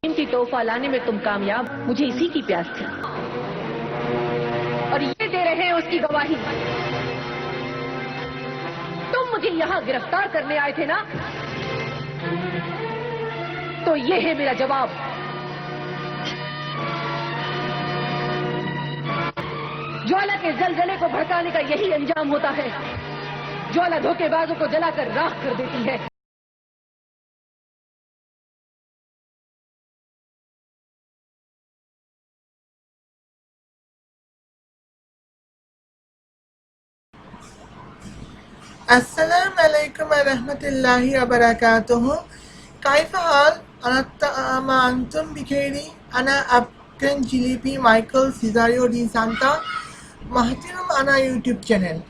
कीमती तोहफा लाने में तुम कामयाब, मुझे इसी की प्यास थी और ये दे रहे हैं उसकी गवाही। तुम मुझे यहाँ गिरफ्तार करने आए थे ना, तो ये है मेरा जवाब। ज्वाला के जलजले को भड़काने का यही अंजाम होता है। ज्वाला धोखेबाजों को जलाकर राख कर देती है। अस्सलामुअलैकुम वरहमतुल्लाहि वबरकातुहू। कैफ हाल अंतुम बिखेरी अना अबकन जिलीपी माइकल सिजारियो डी सांता महतरम अना यूट्यूब चैनल।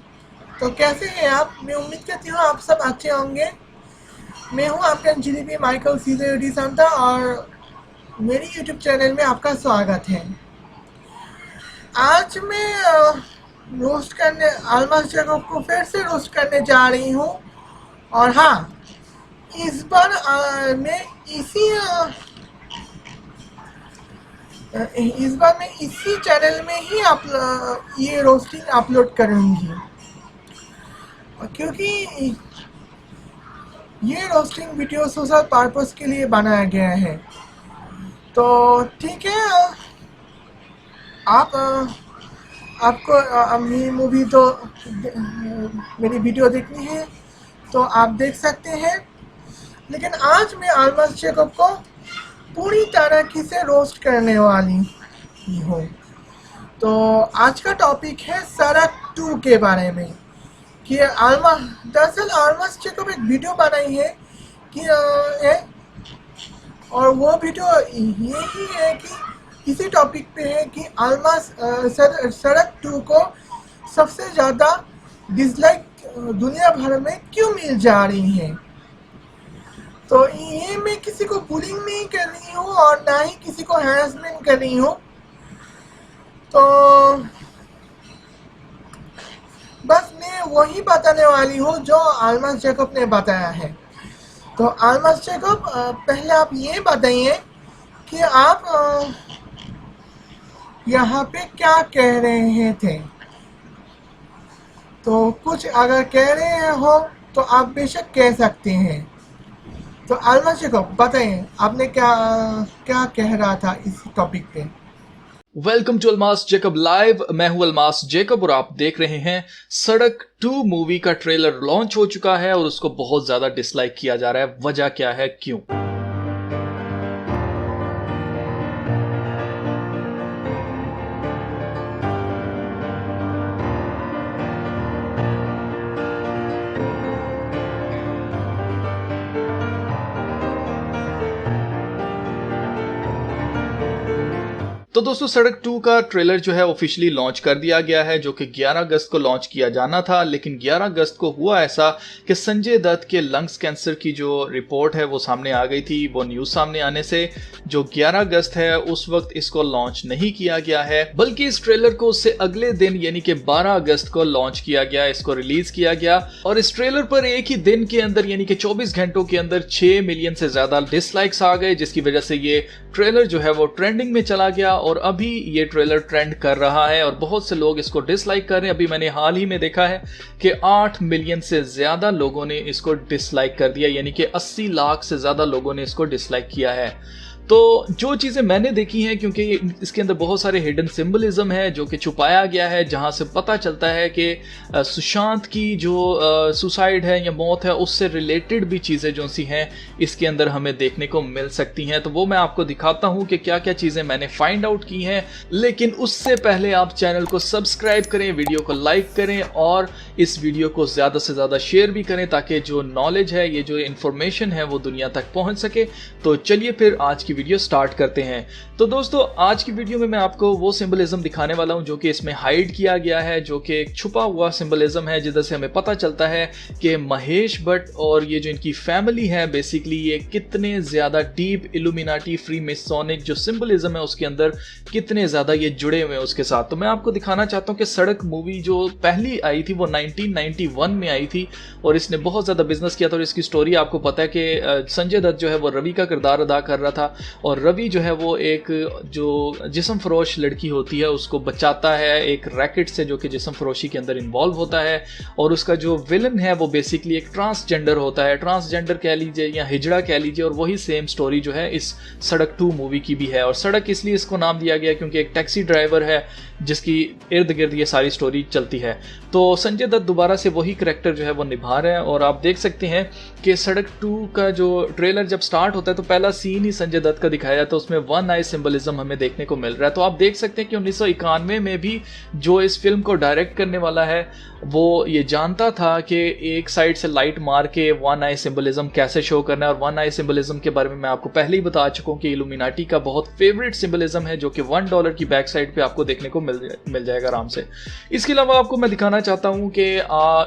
तो कैसे हैं आप? मैं उम्मीद करती हूँ आप सब अच्छे होंगे। मैं हूँ अबकन जिलीपी माइकल सिजारियो डी सांता और मेरी यूट्यूब चैनल में आपका स्वागत है। आज मैं रोस्ट करने आलमस जैकब को फिर से रोस्ट करने जा रही हूँ। और हाँ, इस बार मैं इसी चैनल में ही ये रोस्टिंग अपलोड करूँगी, क्योंकि ये रोस्टिंग वीडियो सोशल पर्पस के लिए बनाया गया है। तो ठीक है, आपको मेरी मूवी तो मेरी वीडियो देखनी है तो आप देख सकते हैं। लेकिन आज मैं आलमस जैकब को पूरी तरह से रोस्ट करने वाली हूँ। तो आज का टॉपिक है सड़क 2 के बारे में। कि दरअसल आलमस जैकब एक वीडियो बनाई है कि और वो वीडियो यही है कि इसी टॉपिक पे है कि सड़क 2 को सबसे ज़्यादा डिसलाइक दुनिया भर में क्यों मिल जा रही है। तो ये मैं किसी को बुलिंग नहीं कर रही हूँ और ना ही किसी को हैरेसमेंट कर रही हूँ। तो बस मैं वही बताने वाली हूँ जो आलमस जैकब ने बताया है। तो आलमस जैकब, पहले आप ये बताइए कि आप यहाँ पे क्या कह रहे थे। तो कुछ अगर कह रहे हो तो आप बेशक कह सकते हैं। तो आलमस जैकब बताइए, आपने क्या कह रहा था इस टॉपिक पे। Welcome to Almas Jacob live. मैं हूं अलमास जैकब और आप देख रहे हैं सड़क 2 मूवी का ट्रेलर लॉन्च हो चुका है और उसको बहुत ज्यादा डिसलाइक किया जा रहा है। वजह क्या है, क्यों? तो दोस्तों, सड़क 2 का ट्रेलर जो है ऑफिशियली लॉन्च कर दिया गया है, जो कि 11 अगस्त को लॉन्च किया जाना था। लेकिन 11 अगस्त को हुआ ऐसा कि संजय दत्त के लंग्स कैंसर की जो रिपोर्ट है वो सामने आ गई थी। वो न्यूज सामने आने से जो 11 अगस्त है उस वक्त इसको लॉन्च नहीं किया गया है, बल्कि इस ट्रेलर को उससे अगले दिन यानी कि 12 अगस्त को लॉन्च किया गया, इसको रिलीज किया गया। और इस ट्रेलर पर एक ही दिन के अंदर यानी कि 24 घंटों के अंदर 6 मिलियन से ज्यादा डिसलाइक्स आ गए, जिसकी वजह से ये ट्रेलर जो है वो ट्रेंडिंग में चला गया और अभी ये ट्रेलर ट्रेंड कर रहा है और बहुत से लोग इसको डिसलाइक कर रहे हैं। अभी मैंने हाल ही में देखा है कि 8 मिलियन से ज्यादा लोगों ने इसको डिसलाइक कर दिया, यानी कि 80 लाख से ज्यादा लोगों ने इसको डिसलाइक किया है। तो जो चीज़ें मैंने देखी हैं, क्योंकि इसके अंदर बहुत सारे हिडन सिंबलिज्म है जो कि छुपाया गया है, जहां से पता चलता है कि सुशांत की जो सुसाइड है या मौत है उससे रिलेटेड भी चीज़ें जो सी हैं इसके अंदर हमें देखने को मिल सकती हैं। तो वो मैं आपको दिखाता हूं कि क्या क्या चीज़ें मैंने फाइंड आउट की हैं। लेकिन उससे पहले आप चैनल को सब्सक्राइब करें, वीडियो को लाइक करें और इस वीडियो को ज़्यादा से ज़्यादा शेयर भी करें, ताकि जो नॉलेज है, ये जो इन्फॉर्मेशन है वो दुनिया तक पहुँच सके। तो चलिए फिर आज की वीडियो स्टार्ट करते हैं। तो दोस्तों, आज की वीडियो में मैं आपको वो सिंबलिज्म दिखाने वाला हूं जो कि इसमें हाइड किया गया है, जो कि एक छुपा हुआ सिंबलिज्म है, जिधर से हमें पता चलता है कि महेश भट्ट और ये जो इनकी फैमिली है बेसिकली ये कितने ज्यादा डीप इल्यूमिनाटी फ्री मेसोनिक जो सिंबलिज्म है उसके अंदर कितने ज्यादा ये जुड़े हुए हैं उसके साथ। तो मैं आपको दिखाना चाहता हूं कि सड़क मूवी जो पहली आई थी वो 1991 में आई थी और इसने बहुत ज्यादा बिजनेस किया था। और इसकी स्टोरी आपको पता है कि संजय दत्त जो है वो रवि का किरदार अदा कर रहा था। और रवि जो है वो एक जो जिस्म फरोश लड़की होती है उसको बचाता है एक रैकेट से जो कि जिस्म फरोशी के अंदर इन्वॉल्व होता है, और उसका जो विलन है वो बेसिकली एक ट्रांसजेंडर होता है, ट्रांसजेंडर कह लीजिए या हिजड़ा कह लीजिए। और वही सेम स्टोरी जो है इस सड़क 2 मूवी की भी है। और सड़क इसलिए इसको नाम दिया गया क्योंकि एक टैक्सी ड्राइवर है जिसकी इर्द गिर्द ये सारी स्टोरी चलती है। तो संजय दत्त दोबारा से वही करैक्टर जो है वो निभा रहे हैं। और आप देख सकते हैं कि सड़क 2 का जो ट्रेलर जब स्टार्ट होता है तो पहला सीन ही संजय दत्त का दिखाया जाता है, उसमें वन आई सिंबलिज्म हमें देखने को मिल रहा है। तो आप देख सकते हैं कि 1991 में भी जो इस फिल्म को डायरेक्ट करने वाला है वो ये जानता था कि एक साइड से लाइट मार के वन आई सिंबलिज्म कैसे शो करना है। और वन आई सिंबलिज्म के बारे में मैं आपको पहले ही बता चुका हूँ कि इल्यूमिनाटी का बहुत फेवरेट सिंबलिज्म है जो कि $1 की बैक साइड पे आपको देखने को मिल जाएगा आराम से। इसके अलावा आपको मैं दिखाना चाहता हूँ कि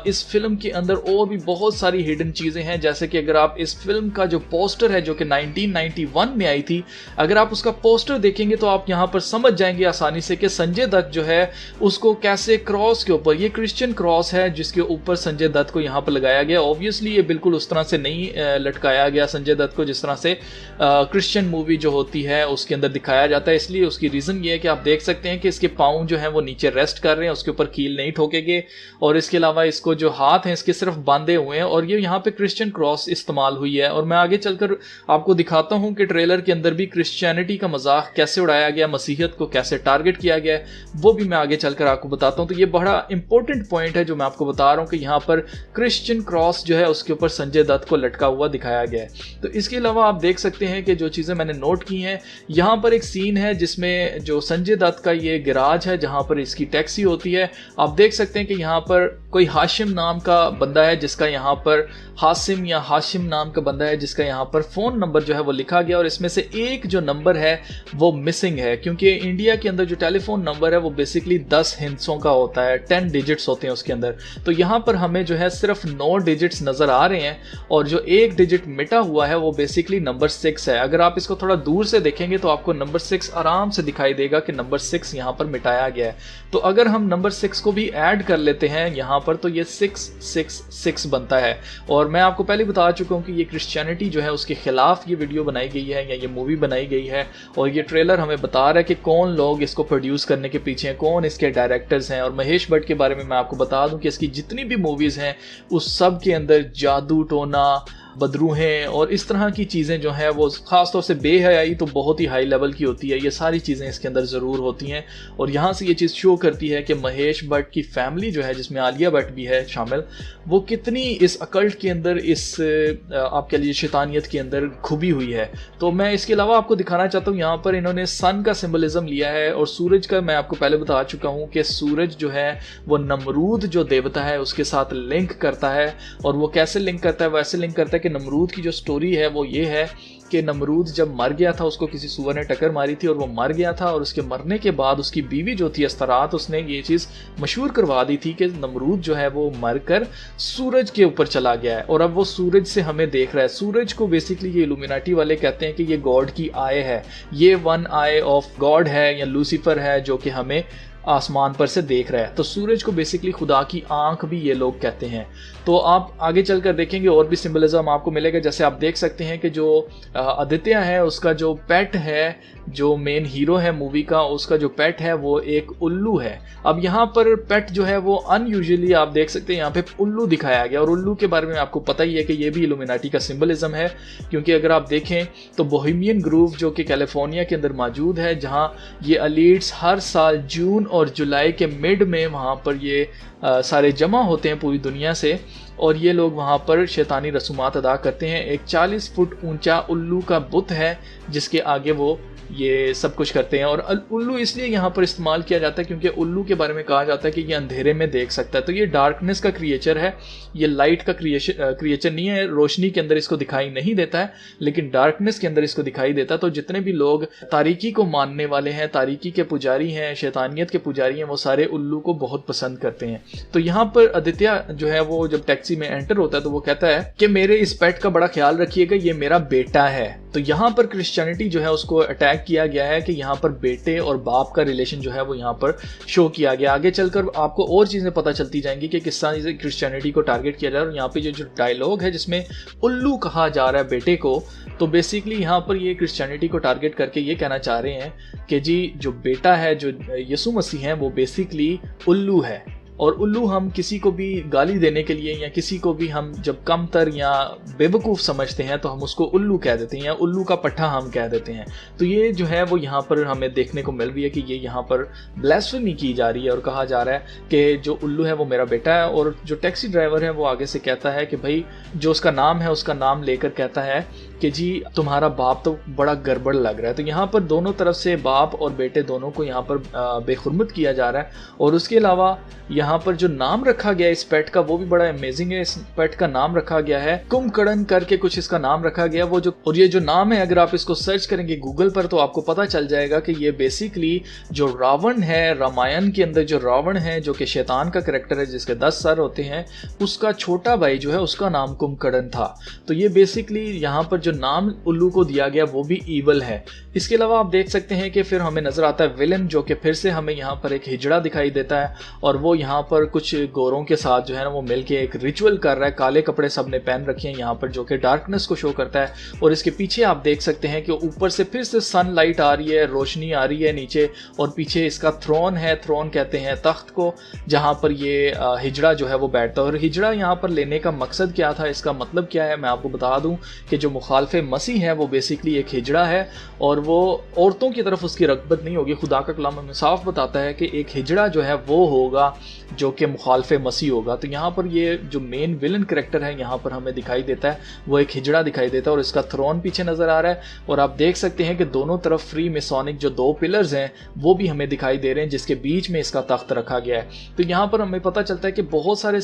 इस फिल्म के अंदर और भी बहुत सारी हिडन चीज़ें हैं, जैसे कि अगर आप इस फिल्म का जो पोस्टर है जो कि 1991 में आई थी, अगर आप उसका पोस्टर देखेंगे तो आप यहाँ पर समझ जाएंगे आसानी से कि संजय दत्त जो है उसको कैसे क्रॉस के ऊपर, ये क्रिश्चियन क्रॉस है जिसके ऊपर संजय दत्त को यहाँ पर लगाया गया। ऑब्वियसली ये बिल्कुल उस तरह से नहीं लटकाया गया संजय दत्त को जिस तरह से क्रिश्चियन मूवी जो होती है उसके अंदर दिखाया जाता है। इसलिए उसकी रीज़न ये है कि आप देख सकते हैं कि इसके पाँव जो है वो नीचे रेस्ट कर रहे हैं, उसके ऊपर कील नहीं ठोकेंगे। और इसके अलावा इसको जो हाथ हैं इसके सिर्फ बांधे हुए हैं और ये यहाँ पे क्रिश्चियन क्रॉस इस्तेमाल हुई है। और मैं आगे चलकर आपको दिखाता हूँ कि ट्रेलर के अंदर भी क्रिश्चियनिटी का मजाक कैसे उड़ाया गया, मसीहत को कैसे टारगेट किया गया, वो भी मैं आगे चलकर आपको बताता हूँ। तो ये बड़ा इंपॉर्टेंट पॉइंट है जो मैं आपको बता रहा हूँ कि यहाँ पर क्रिश्चियन क्रॉस जो है उसके ऊपर संजय दत्त को लटका हुआ दिखाया गया है। तो इसके अलावा आप देख सकते हैं कि जो चीज़ें मैंने नोट की हैं, यहाँ पर एक सीन है जिसमें जो संजय दत्त का ये गैराज है जहाँ पर इसकी टैक्सी होती है। आप देख सकते हैं कि यहाँ पर कोई हाशिम नाम का बंदा है जिसका यहाँ पर हासिम या हाशिम नाम का बंदा है जिसका यहाँ पर फ़ोन नंबर जो है वो लिखा गया, और इसमें से एक जो नंबर है वो मिसिंग है क्योंकि इंडिया के अंदर जो टेलीफोन नंबर है वो बेसिकली 10 हिंसों का होता है, 10 डिजिट्स होते हैं उसके अंदर। तो यहाँ पर हमें जो है सिर्फ 9 डिजिट्स नज़र आ रहे हैं और जो एक डिजिट मिटा हुआ है वो बेसिकली नंबर 6 है। अगर आप इसको थोड़ा दूर से देखेंगे तो आपको नंबर 6 आराम से दिखाई देगा कि नंबर 6 यहाँ पर मिटाया गया है। तो अगर हम नंबर 6 को भी ऐड कर लेते हैं यहाँ पर तो ये 666 बनता है। और मैं आपको पहले बता चुका हूँ कि ये क्रिश्चियनिटी जो है उसके खिलाफ ये वीडियो बनाई गई है या ये मूवी बनाई गई है। और ये ट्रेलर हमें बता रहा है कि कौन लोग इसको प्रोड्यूस करने के पीछे हैं, कौन इसके डायरेक्टर्स हैं। और महेश भट्ट के बारे में मैं आपको बता दूं कि इसकी जितनी भी मूवीज़ हैं उस सब के अंदर जादू टोना, बदरूहें और इस तरह की चीज़ें जो हैं वो ख़ासतौर से बेहयाई तो बहुत ही हाई लेवल की होती है, ये सारी चीज़ें इसके अंदर ज़रूर होती हैं। और यहाँ से ये चीज़ शो करती है कि महेश भट्ट की फैमिली जो है जिसमें आलिया भट्ट भी है शामिल, वो कितनी इस अकल्ट के अंदर, इस आप कह लीजिए शैतानियत के अंदर खुबी हुई है। तो मैं इसके अलावा आपको दिखाना चाहता हूँ यहाँ पर इन्होंने सन का सिंबलिज्म लिया है और सूरज का। मैं आपको पहले बता चुका हूँ कि सूरज जो है वो नमरूद जो देवता है उसके साथ लिंक करता है। और वो कैसे लिंक करता है, वैसे लिंक करता है कि नमरूद की जो स्टोरी है वो ये है कि नमरूद जब मर गया था, उसको किसी सूअर ने टक्कर मारी थी और वो मर गया था। और उसके मरने के बाद उसकी बीवी जो थी अस्तरात, उसने ये चीज़ मशहूर करवा दी थी कि नमरूद जो है वो मरकर सूरज के ऊपर चला गया है और अब वो सूरज से हमें देख रहा है। सूरज को बेसिकली ये इल्यूमिनाटी वाले कहते हैं कि ये गॉड की आय है, ये वन आई ऑफ गॉड है या लूसीफर है जो कि हमें आसमान पर से देख रहा है। तो सूरज को बेसिकली खुदा की आंख भी ये लोग कहते हैं। तो आप आगे चलकर देखेंगे और भी सिंबलिज्म आपको मिलेगा। जैसे आप देख सकते हैं कि जो आदित्य है उसका जो पेट है, जो मेन हीरो है मूवी का, उसका जो पेट है वो एक उल्लू है। अब यहाँ पर पेट जो है वो अनयूजुअली आप देख सकते हैं यहाँ पे उल्लू दिखाया गया। और उल्लू के बारे में आपको पता ही है कि ये भी इल्यूमिनाटी का सिंबलिज्म है क्योंकि अगर आप देखें तो बोहेमियन ग्रूव जो कि कैलिफोर्निया के अंदर मौजूद है, जहाँ ये एलीट्स हर साल जून और जुलाई के मिड में वहाँ पर ये सारे जमा होते हैं पूरी दुनिया से और ये लोग वहाँ पर शैतानी रसूमात अदा करते हैं। एक 40 फुट ऊंचा उल्लू का बुत है जिसके आगे वो ये सब कुछ करते हैं। और उल्लू इसलिए यहाँ पर इस्तेमाल किया जाता है क्योंकि उल्लू के बारे में कहा जाता है कि ये अंधेरे में देख सकता है। तो ये डार्कनेस का क्रिएचर है, ये लाइट का क्रिएचर नहीं है। रोशनी के अंदर इसको दिखाई नहीं देता है लेकिन डार्कनेस के अंदर इसको दिखाई देता है। तो जितने भी लोग तारीकी को मानने वाले हैं, तारीकी के पुजारी हैं, शैतानियत के पुजारी हैं, वो सारे उल्लू को बहुत पसंद करते हैं। तो यहाँ पर आदित्य जो है वो जब टैक्सी में एंटर होता है तो वो कहता है कि मेरे इस पेट का बड़ा ख्याल रखिएगा, ये मेरा बेटा है। तो यहाँ पर क्रिश्चियनिटी जो है उसको अटैक किया गया है कि यहाँ पर बेटे और बाप का रिलेशन जो है वो यहाँ पर शो किया गया। आगे चलकर आपको और चीजें पता चलती जाएंगी कि किस तरह से क्रिश्चियनिटी को टारगेट किया जा रहा है। और यहाँ पे जो डायलॉग है जिसमें उल्लू कहा जा रहा है बेटे को, तो बेसिकली यहाँ पर ये क्रिश्चियनिटी को टारगेट करके ये कहना चाह रहे हैं कि जी जो बेटा है, जो यीशु मसीह है, वो बेसिकली उल्लू है। और उल्लू हम किसी को भी गाली देने के लिए या किसी को भी हम जब कमतर या बेवकूफ़ समझते हैं तो हम उसको उल्लू कह देते हैं या उल्लू का पट्टा हम कह देते हैं। तो ये जो है वो यहाँ पर हमें देखने को मिल रही है कि ये यहाँ पर ब्लास्फेमी की जा रही है और कहा जा रहा है कि जो उल्लू है वो मेरा बेटा है। और जो टैक्सी ड्राइवर है वो आगे से कहता है कि भाई जो उसका नाम है उसका नाम लेकर कहता है कि जी तुम्हारा बाप तो बड़ा गड़बड़ लग रहा है। तो यहाँ पर दोनों तरफ से बाप और बेटे दोनों को यहाँ पर बेखुरमत किया जा रहा है। और उसके अलावा यहाँ पर जो नाम रखा गया इस पेट का वो भी बड़ा अमेजिंग है। इस पेट का नाम रखा गया है कुंभकर्ण करके कुछ इसका नाम रखा गया। वो जो और ये जो नाम है अगर आप इसको सर्च करेंगे गूगल पर तो आपको पता चल जाएगा कि ये बेसिकली जो रावण है, रामायण के अंदर जो रावण है जो कि शैतान का कैरेक्टर है जिसके 10 सर होते हैं, उसका छोटा भाई जो है उसका नाम कुंभकर्ण था। तो ये बेसिकली यहाँ पर जो नाम उल्लू को दिया गया वो भी ईवल है। इसके अलावा आप देख सकते हैं कि फिर हमें नजर आता है विलन, जो कि फिर से हमें यहाँ पर एक हिजड़ा दिखाई देता है और वो यहाँ पर कुछ गोरों के साथ जो है ना वो मिलके एक रिचुअल कर रहा है। काले कपड़े सबने पहन रखे हैं यहाँ पर जो कि डार्कनेस को शो करता है। और इसके पीछे आप देख सकते हैं कि ऊपर से फिर से सनलाइट आ रही है, रोशनी आ रही है नीचे, और पीछे इसका थ्रोन है, थ्रोन कहते हैं तख्त को, जहाँ पर ये हिजड़ा जो है वो बैठता है। और हिजड़ा यहाँ पर लेने का मकसद क्या था, इसका मतलब क्या है, मैं आपको बता दूं कि जो मुखालफे मसीह है वो बेसिकली एक हिजड़ा है और वो औरतों की तरफ उसकी रग़बत नहीं होगी। खुदा का कलाम हमें साफ बताता है कि एक हिजड़ा जो है वो होगा जो कि मुखालफे मसीह होगा। तो यहाँ पर ये जो मेन विलन कैरेक्टर है यहाँ पर हमें दिखाई देता है वो एक हिजड़ा दिखाई देता है और इसका थ्रोन पीछे नजर आ रहा है। और आप देख सकते हैं कि दोनों तरफ फ्री मेसोनिक जो 2 पिलर्स हैं वो भी हमें दिखाई दे रहे हैं जिसके बीच में इसका तख्त रखा गया है। तो यहाँ पर हमें पता चलता है कि बहुत सारे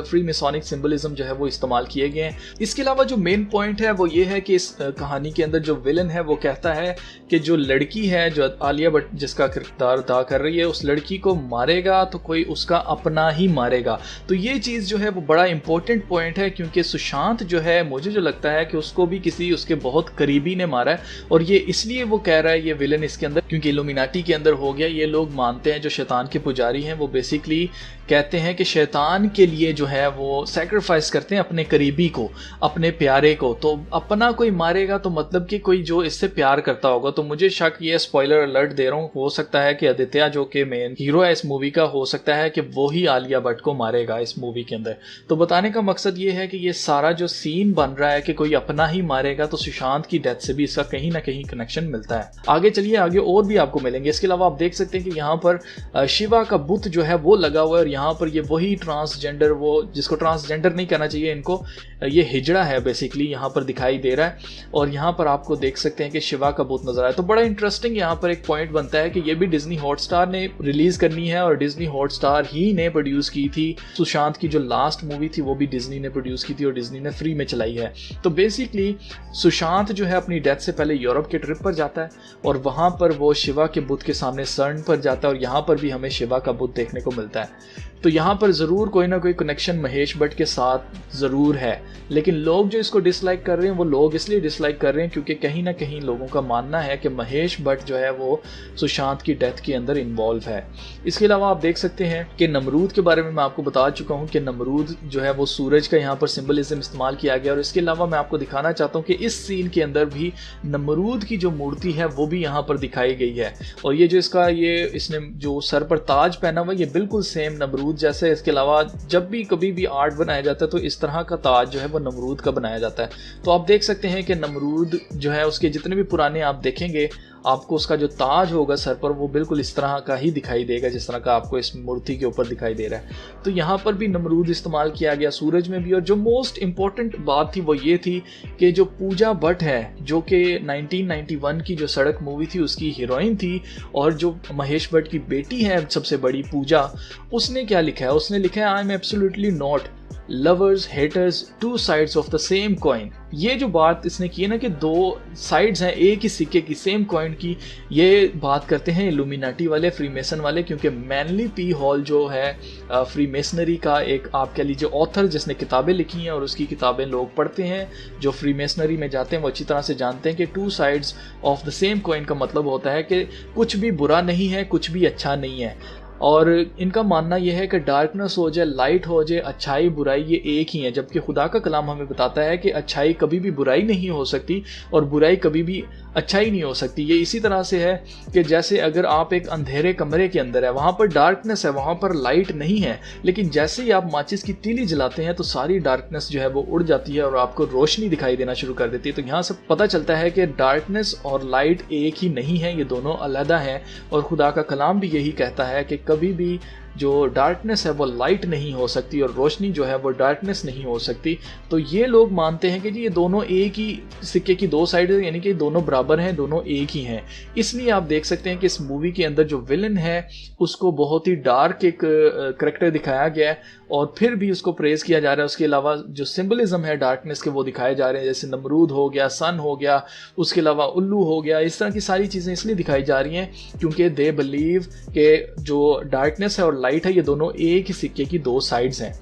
फ्री मेसोनिक सिंबलिज्म जो है वो इस्तेमाल किए गए हैं। इसके अलावा जो मेन पॉइंट है वो ये है कि इस कहानी के अंदर जो विलन है वो कहता है कि जो लड़की है जो आलिया भट्ट जिसका किरदार अदा कर रही है उस लड़की को मारेगा तो कोई उसका अपना ही मारेगा। तो ये चीज़ जो है वो बड़ा इंपॉर्टेंट पॉइंट है क्योंकि सुशांत जो है मुझे जो लगता है कि उसको भी किसी उसके बहुत करीबी ने मारा है। और ये इसलिए वो कह रहा है ये विलन इसके अंदर क्योंकि इल्यूमिनाटी के अंदर हो गया। ये लोग मानते हैं जो शैतान के पुजारी हैं वो बेसिकली कहते हैं कि शैतान के लिए जो है वो सैक्रिफाइस करते हैं अपने करीबी को, अपने प्यारे को। तो अपना कोई मारेगा तो मतलब कि कोई जो इससे प्यार करता होगा। तो मुझे शक, ये स्पॉइलर अलर्ट दे रहा हूँ, हो सकता है कि आदित्य जो कि मेन हीरो है इस मूवी का, हो सकता है कि वो ही आलिया भट्ट को मारेगा इस मूवी के अंदर। तो बताने का मकसद ये है कि ये सारा जो सीन बन रहा है कि कोई अपना ही मारेगा, तो सुशांत की डेथ से भी इसका कहीं ना कहीं कनेक्शन मिलता है। आगे चलिए, आगे और भी आपको मिलेंगे। इसके अलावा आप देख सकते हैं कि यहाँ पर शिवा का बुत जो है वो लगा हुआ है और यहाँ पर ये वही ट्रांसजेंडर, वो जिसको ट्रांसजेंडर नहीं कहना चाहिए इनको, ये हिजड़ा है बेसिकली यहाँ पर दिखाई दे रहा है। और यहाँ पर आपको देख सकते हैं कि शिवा का बुत नजर आया। तो बड़ा इंटरेस्टिंग यहाँ पर एक पॉइंट बनता है कि ये भी डिज्नी हॉटस्टार ने रिलीज करनी है और डिज्नी हॉटस्टार ही ने प्रोड्यूस की थी। सुशांत की जो लास्ट मूवी थी वो भी डिज्नी ने प्रोड्यूस की थी और डिज्नी ने फ्री में चलाई है। तो बेसिकली सुशांत जो है अपनी डेथ से पहले यूरोप के ट्रिप पर जाता है और वहाँ पर वो शिवा के बुत के सामने सर्ण पर जाता है और यहाँ पर भी हमें शिवा का बुत देखने को मिलता है। तो यहाँ पर ज़रूर कोई ना कोई कनेक्शन महेश भट्ट के साथ ज़रूर है, लेकिन लोग जो इसको डिसलाइक कर रहे हैं वो लोग इसलिए डिसलाइक कर रहे हैं क्योंकि कहीं ना कहीं लोगों का मानना है कि महेश भट्ट जो है वो सुशांत की डेथ के अंदर इन्वॉल्व है। इसके अलावा आप देख सकते हैं कि नमरूद के बारे में मैं आपको बता चुका हूँ कि नमरूद जो है वो सूरज का यहाँ पर सिंबलिज्म इस्तेमाल किया गया। और इसके अलावा मैं आपको दिखाना चाहता हूँ कि इस सीन के अंदर भी नमरूद की जो मूर्ति है वो भी यहाँ पर दिखाई गई है। और ये जो इसका इसने जो सर पर ताज पहना हुआ ये बिल्कुल सेम नमरूद जैसे। इसके अलावा जब भी कभी भी आर्ट बनाया जाता है तो इस तरह का ताज जो है वो नमरूद का बनाया जाता है। तो आप देख सकते हैं कि नमरूद जो है उसके जितने भी पुराने आप देखेंगे आपको उसका जो ताज होगा सर पर वो बिल्कुल इस तरह का ही दिखाई देगा जिस तरह का आपको इस मूर्ति के ऊपर दिखाई दे रहा है। तो यहाँ पर भी नमरूद इस्तेमाल किया गया, सूरज में भी। और जो मोस्ट इम्पॉर्टेंट बात थी वो ये थी कि जो पूजा भट्ट है जो कि 1991 की जो सड़क मूवी थी उसकी हीरोइन थी और जो महेश भट्ट की बेटी है सबसे बड़ी पूजा, उसने क्या लिखा है, उसने लिखा है I am absolutely not lovers haters two sides of the same coin. ये जो बात इसने की है ना कि दो साइड्स हैं एक ही सिक्के की, सेम कॉइन की, ये बात करते हैं इल्यूमिनाटी वाले, फ्रीमेसन वाले। क्योंकि मैनली पी हॉल जो है फ्रीमेसनरी का एक आप कह लीजिए ऑथर, जिसने किताबें लिखी हैं और उसकी किताबें लोग पढ़ते हैं, जो फ्रीमेसनरी में जाते हैं वो अच्छी तरह से जानते हैं कि two sides of the same coin का मतलब होता है कि कुछ भी बुरा नहीं है, कुछ भी अच्छा नहीं है। और इनका मानना यह है कि डार्कनेस हो जाए, लाइट हो जाए, अच्छाई बुराई ये एक ही है। जबकि खुदा का कलाम हमें बताता है कि अच्छाई कभी भी बुराई नहीं हो सकती और बुराई कभी भी अच्छाई नहीं हो सकती। ये इसी तरह से है कि जैसे अगर आप एक अंधेरे कमरे के अंदर है, वहाँ पर डार्कनेस है, वहाँ पर लाइट नहीं है, लेकिन जैसे ही आप माचिस की तीली जलाते हैं तो सारी डार्कनेस जो है वो उड़ जाती है और आपको रोशनी दिखाई देना शुरू कर देती है। तो यहाँ से पता चलता है कि डार्कनेस और लाइट एक ही नहीं है, ये दोनों अलहदा हैं। और खुदा का कलाम भी यही कहता है कि कभी भी जो डार्कनेस है वो लाइट नहीं हो सकती और रोशनी जो है वो डार्कनेस नहीं हो सकती। तो ये लोग मानते हैं कि जी ये दोनों एक ही सिक्के की दो साइड है, यानी कि दोनों बराबर हैं, दोनों एक ही हैं। इसलिए आप देख सकते हैं कि इस मूवी के अंदर जो विलन है उसको बहुत ही डार्क एक करेक्टर दिखाया गया है और फिर भी उसको प्रेज किया जा रहा है। उसके अलावा जो सिंबलिज्म है डार्कनेस के वो दिखाए जा रहे हैं, जैसे नमरूद हो गया, सन हो गया, उसके अलावा उल्लू हो गया। इस तरह की सारी चीज़ें इसलिए दिखाई जा रही हैं क्योंकि दे बिलीव कि जो डार्कनेस है और लाइट है ये दोनों एक ही सिक्के की दो साइड्स हैं।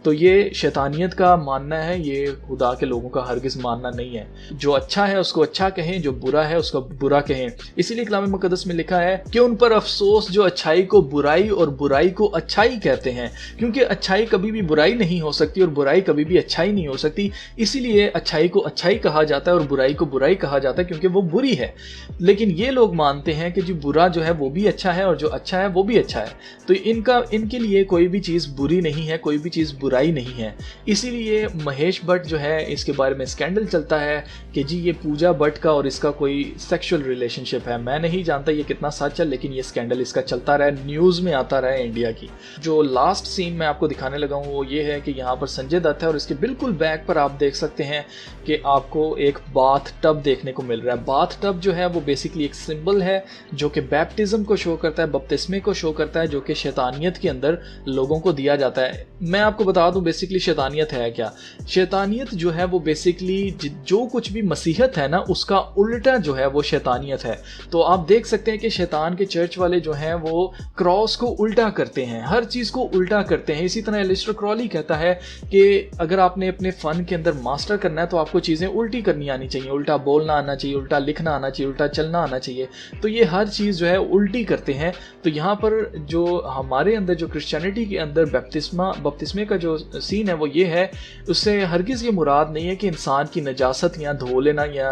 तो ये शैतानियत का मानना है, ये खुदा के लोगों का हरगिज मानना नहीं है। जो अच्छा है उसको अच्छा कहें, जो बुरा है उसको बुरा कहें। इसीलिए कलाम मुकद्दस में लिखा है कि उन पर अफसोस जो अच्छाई को बुराई और बुराई को अच्छाई कहते हैं, क्योंकि अच्छाई कभी भी बुराई नहीं हो सकती और बुराई कभी भी अच्छाई नहीं हो सकती। इसीलिए अच्छाई को अच्छाई कहा जाता है और बुराई को बुराई कहा जाता है क्योंकि वो बुरी है। लेकिन ये लोग मानते हैं कि जो बुरा जो है वो भी अच्छा है और जो अच्छा है वो भी अच्छा है। तो इनके लिए कोई भी चीज़ बुरी नहीं है, कोई भी चीज़ बुराई नहीं है। इसीलिए महेश भट्ट जो है इसके बारे में स्कैंडल चलता है कि जी ये पूजा भट्ट का और इसका कोई सेक्सुअल रिलेशनशिप है। मैं नहीं जानता ये कितना सच है, लेकिन ये स्कैंडल इसका चलता रहा है, न्यूज़ में आता रहा है इंडिया की। जो लास्ट सीन मैं आपको दिखाने लगा हूँ वो ये है कि यहाँ पर संजय दत्त है और इसके बिल्कुल बैक पर आप देख सकते हैं कि आपको एक बाथ टब देखने को मिल रहा है। बाथ टब जो है वो बेसिकली एक सिंबल है जो कि बैप्टिज्म को शो करता है, बपतिस्मे को शो करता है, जो कि शैतानियत के अंदर लोगों को दिया जाता है। मैं आपको बता दूं बेसिकली शैतानियत है क्या। शैतानियत जो है वो बेसिकली जो कुछ भी मसीहत है ना उसका उल्टा जो है वो शैतानियत है। तो आप देख सकते हैं कि शैतान के चर्च वाले जो हैं वो क्रॉस को उल्टा करते हैं, हर चीज़ को उल्टा करते हैं। इसी तरह एलिस्टर क्रॉली कहता है कि अगर आपने अपने फन के अंदर मास्टर करना है तो आपको चीज़ें उल्टी करनी आनी चाहिए, उल्टा बोलना आना चाहिए, उल्टा लिखना आना चाहिए, उल्टा चलना आना चाहिए। तो ये हर चीज़ जो है उल्टी करते हैं। तो यहाँ पर जो हमारे अंदर जो क्रिश्चियनिटी के अंदर बपतिस्मे का जो सीन है वो ये है, उससे हरगिज़ ये मुराद नहीं है कि इंसान की नजासत या धो लेना या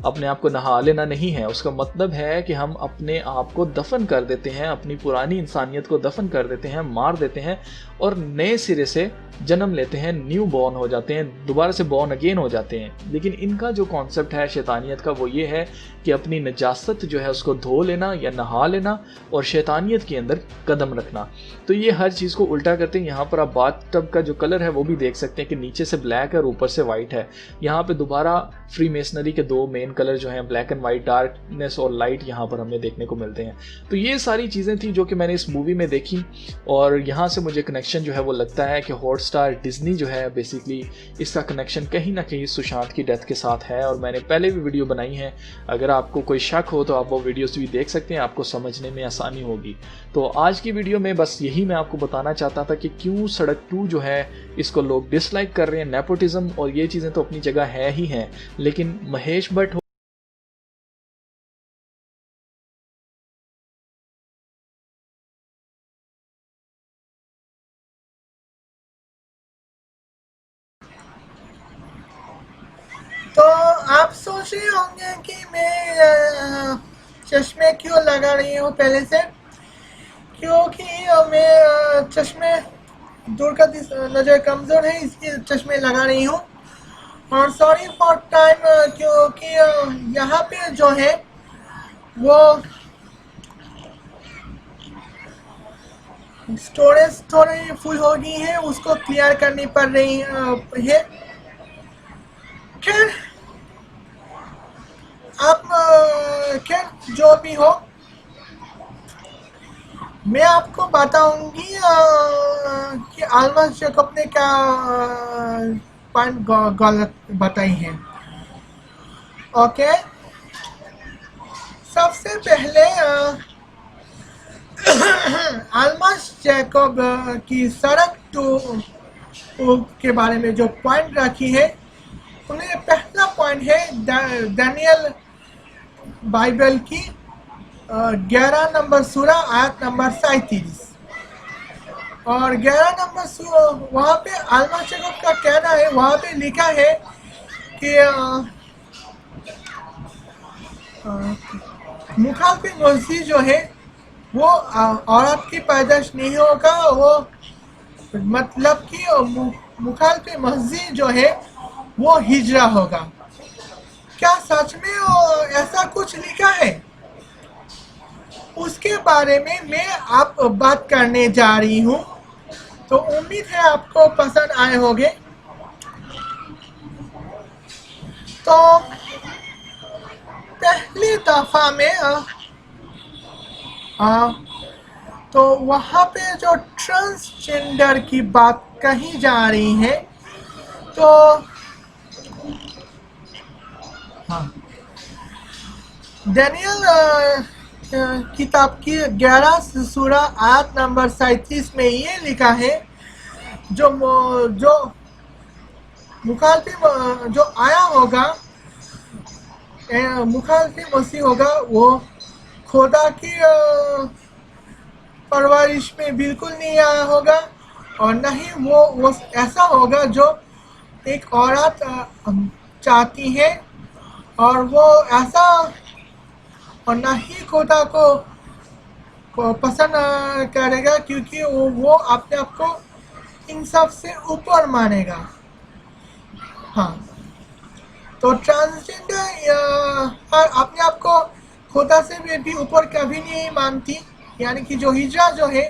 अपने आप को नहा लेना नहीं है। उसका मतलब है कि हम अपने आप को दफन कर देते हैं, अपनी पुरानी इंसानियत को दफन कर देते हैं, मार देते हैं और नए सिरे से जन्म लेते हैं, न्यू बॉर्न हो जाते हैं, दोबारा से बॉर्न अगेन हो जाते हैं। लेकिन इनका जो कॉन्सेप्ट है शैतानियत का वो ये है कि अपनी नजासत जो है उसको धो लेना या नहा लेना और शैतानियत के अंदर कदम रखना। तो ये हर चीज़ को उल्टा करते हैं। यहाँ पर आप बाथ टब का जो कलर है वो भी देख सकते हैं कि नीचे से ब्लैक है और ऊपर से वाइट है। यहाँ पे दोबारा फ्री मेसनरी के दो मेन कलर जो हैं ब्लैक एंड वाइट, डार्कनेस और लाइट यहाँ पर हमें देखने को मिलते हैं। तो ये सारी चीज़ें थी जो कि मैंने इस मूवी में देखी और यहाँ से मुझे कनेक्शन जो है वो लगता है कि हॉटस्टार डिज्नी जो है बेसिकली इसका कनेक्शन कहीं ना कहीं सुशांत की डेथ के साथ है। और मैंने पहले भी वीडियो बनाई है, अगर आपको कोई शक हो तो आप वो वीडियोस भी देख सकते हैं, आपको समझने में आसानी होगी। तो आज की वीडियो में बस यही मैं आपको बताना चाहता था कि क्यों सड़क 2 जो है इसको लोग डिसलाइक कर रहे हैं। नेपोटिज्म और ये चीज़ें तो अपनी जगह है ही हैं, लेकिन महेश भट्ट तो आप सोच रहे होंगे कि मैं चश्मे क्यों लगा रही हूँ पहले से, क्योंकि मैं चश्मे दूर का नज़र कमज़ोर है इसलिए चश्मे लगा रही हूँ। और सॉरी फॉर टाइम, क्योंकि यहाँ पे जो है वो स्टोरेज थोड़ी फुल हो गई है, उसको क्लियर करनी पड़ रही है। खैर आप खैर जो भी हो, मैं आपको बताऊंगी कि अल्मास जैकब ने क्या पॉइंट गलत बताई है। ओके, सबसे पहले अल्मास जैकब की सड़क टू के बारे में जो पॉइंट रखी है, उन्हें पहला पॉइंट है दानियल बाइबल की 11 नंबर सूरा आयत नंबर 37। और 11 नंबर वहाँ पे अल्मास जैकब का कहना है, वहाँ पे लिखा है कि मुखालफी मसीह जो है वो औरत की पैदाइश नहीं होगा, वो मतलब कि मुखालफी मसीह जो है वो हिजरा होगा। क्या सच में ऐसा कुछ लिखा है? उसके बारे में मैं आप बात करने जा रही हूँ, तो उम्मीद है आपको पसंद आए होंगे। तो पहली दफा में तो वहाँ पे जो ट्रांसजेंडर की बात कही जा रही है, तो हाँ, दानियल किताब की 11 सूरा आयत नंबर 37 में ये लिखा है, जो मुखालफी जो आया होगा, मुखालफी मसीह होगा, वो खुदा की परवरिश में बिल्कुल नहीं आया होगा, और न ही वो ऐसा होगा जो एक औरत चाहती है, और वो ऐसा, और न ही खुदा को पसंद करेगा, क्योंकि वो अपने आप को इन सब से ऊपर मानेगा। हाँ, तो ट्रांसजेंडर अपने आप को खुदा से भी ऊपर कभी नहीं मानती, यानी कि जो हिजरा जो है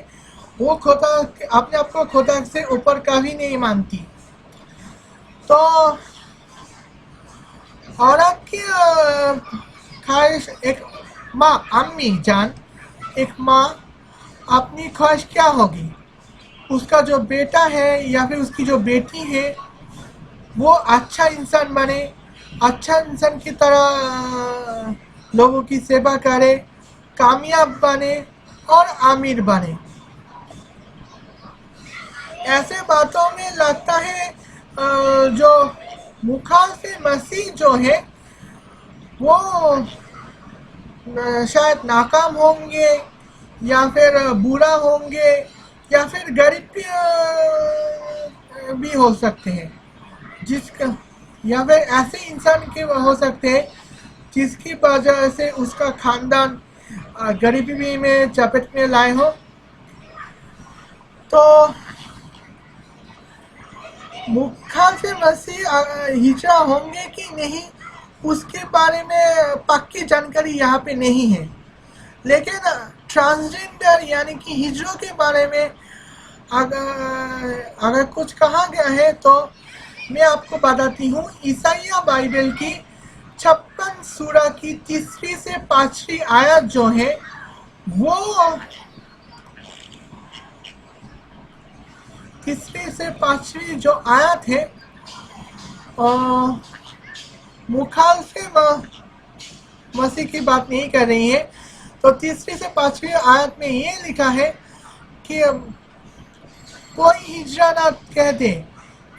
वो खुदा अपने आप को खुदा से ऊपर कभी नहीं मानती। तो औरत की ख्वाहिश, एक माँ, अम्मी जान, एक माँ अपनी ख्वाहिश क्या होगी? उसका जो बेटा है या फिर उसकी जो बेटी है वो अच्छा इंसान बने, अच्छा इंसान की तरह लोगों की सेवा करे, कामयाब बने और अमीर बने। ऐसे बातों में लगता है जो मुखालफी मसीह जो है वो शायद नाकाम होंगे, या फिर बुरा होंगे, या फिर गरीब भी हो सकते हैं, जिसका, या फिर ऐसे इंसान के हो सकते हैं जिसकी वजह से उसका खानदान गरीबी में चपेट में लाए हो। तो मुखालफी मसीह हिजरा होंगे कि नहीं, उसके बारे में पक्की जानकारी यहाँ पे नहीं है, लेकिन ट्रांसजेंडर यानी कि हिजरों के बारे में अगर कुछ कहा गया है तो मैं आपको बताती हूँ। ईसाइया बाइबल की 56 सूरा की 3 से 5 आयत जो है वो 3 से 5 जो आयत है मुखालफे मसीह की बात नहीं कर रही है। तो 3 से 5 आयत में ये लिखा है कि कोई हिजरा ना कह दे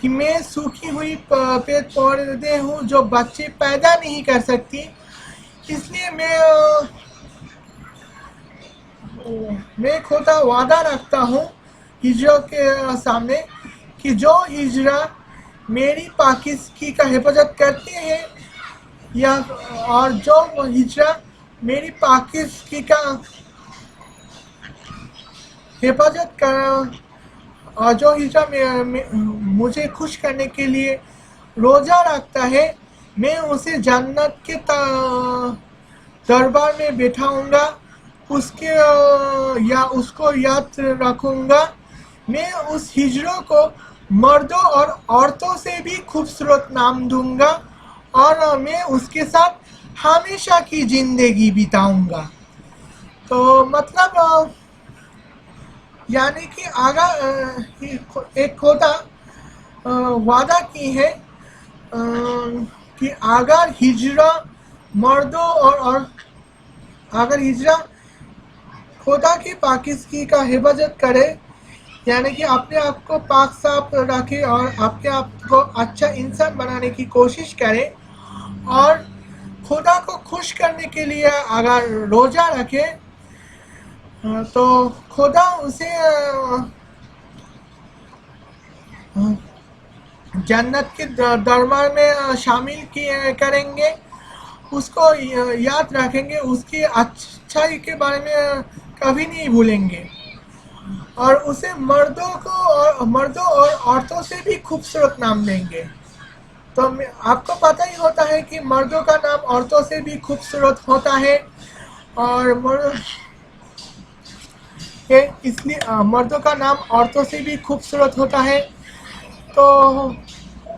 कि मैं सूखी हुई पेड़ पौधे हूँ जो बच्चे पैदा नहीं कर सकती, इसलिए मैं खुदा वादा रखता हूँ हिजरों के सामने कि जो हिजरा मेरी पाकिज़गी का हिफाजत करते हैं, या और जो हिजरा मेरी पाकिज़गी का हिफाजत कर, और जो हिजरा मुझे खुश करने के लिए रोज़ा रखता है, मैं उसे जन्नत के दरबार में बैठाऊंगा, उसके या उसको याद रखूंगा। मैं उस हिजरों को मर्दों और औरतों से भी खूबसूरत नाम दूंगा, और मैं उसके साथ हमेशा की जिंदगी बिताऊंगा। तो मतलब यानी कि आगा एक खुदा वादा की है कि अगर हिजरा मर्दों और अगर हिजरा खुदा की पाकिज़गी का हिफाजत करे, यानी कि अपने आप को पाक साफ रखे और अपने आप को अच्छा इंसान बनाने की कोशिश करे और खुदा को खुश करने के लिए अगर रोज़ा रखे तो खुदा उसे जन्नत के दरबार में शामिल करेंगे, उसको याद रखेंगे, उसकी अच्छाई के बारे में कभी नहीं भूलेंगे और उसे मर्दों और औरतों से भी खूबसूरत नाम देंगे। तो आपको पता ही होता है कि मर्दों का नाम औरतों से भी खूबसूरत होता है और इसलिए मर्दों का नाम औरतों से भी खूबसूरत होता है। तो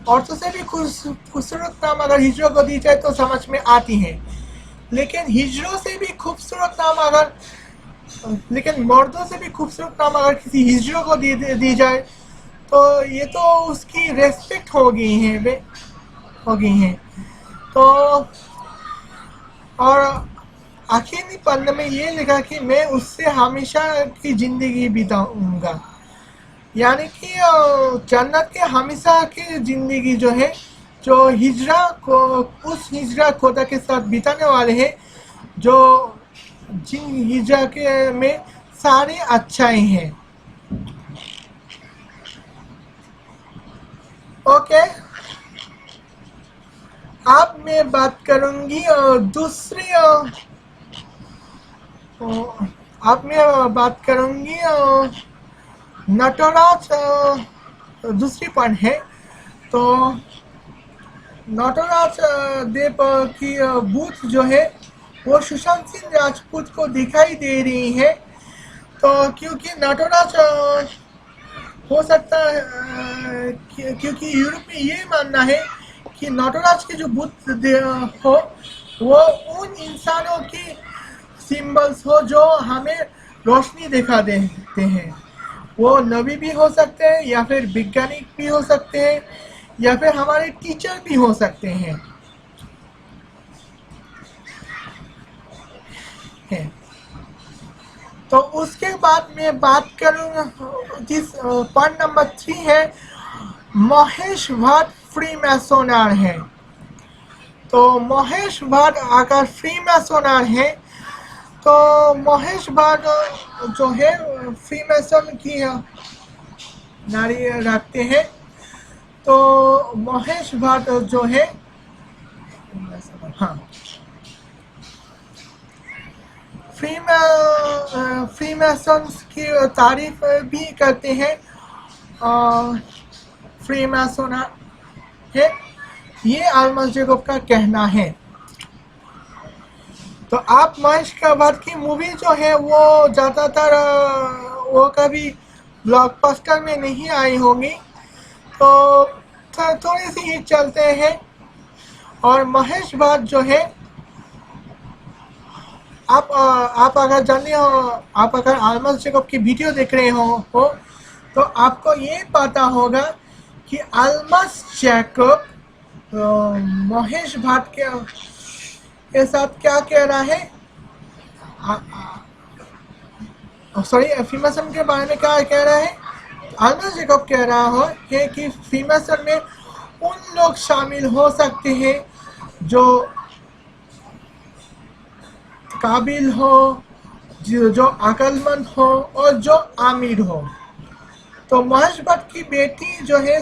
औरतों से भी खूबसूरत नाम अगर हिजरों को दी जाए तो समझ में आती है, लेकिन हिजरों से भी खूबसूरत नाम अगर लेकिन मर्दों से भी खूबसूरत नाम अगर किसी हिजरों को दी जाए तो ये तो उसकी रेस्पेक्ट हो गई है। तो और आखिरी पन्ने में ये लिखा कि मैं उससे हमेशा की ज़िंदगी बिताऊंगा, यानी कि जन्नत के हमेशा की ज़िंदगी जो है, जो हिजरा को उस हिजरा खुदा के साथ बिताने वाले हैं, जो जिन हिजरा के में सारे अच्छाई हैं। ओके, अब मैं बात करूंगी दूसरी अब मैं बात करूंगी नटराज दूसरी पॉइंट है। तो नटराज देव की बूथ जो है वो सुशांत सिंह राजपूत को दिखाई दे रही है। तो क्योंकि नटराज हो सकता है क्योंकि यूरोप में ये मानना है कि नटराज के जो बुत हो वो उन इंसानों की सिंबल्स हो जो हमें रोशनी दिखा देते हैं। वो नबी भी हो सकते हैं या फिर वैज्ञानिक भी हो सकते हैं या फिर हमारे टीचर भी हो सकते हैं। तो उसके बाद मैं बात करूँगा जिस पॉइंट नंबर 3 है, महेश भट्ट फ्री मैसोनार है। तो महेश भट्ट अगर फ्री मैसोनार है तो महेश भट्ट जो है फ्री मैसन की नारी रखते हैं। तो महेश भट्ट जो है हाँ फ्री मैसन्स की तारीफ भी करते हैं। फ्री मैसोनार है, ये आलमस जैकब का कहना है। तो आप महेश भट्ट की मूवी जो है वो ज़्यादातर वो कभी ब्लॉकबस्टर में नहीं आई होंगी, तो थोड़ी सी ही चलते हैं। और महेश भट्ट जो है आप अगर जाने हो, आप अगर आलमस जैकब की वीडियो देख रहे हो तो आपको ये पता होगा कि आलमस जैकब महेश भट्ट के साथ क्या कह रहा है, सॉरी फ्रीमेसन के बारे में क्या कह रहा है। आलमस जैकब कह रहा है कि फ्रीमेसन में उन लोग शामिल हो सकते हैं जो काबिल हो, जो अक्लमंद हो और जो आमिर हो। तो महेश भट्ट की बेटी जो है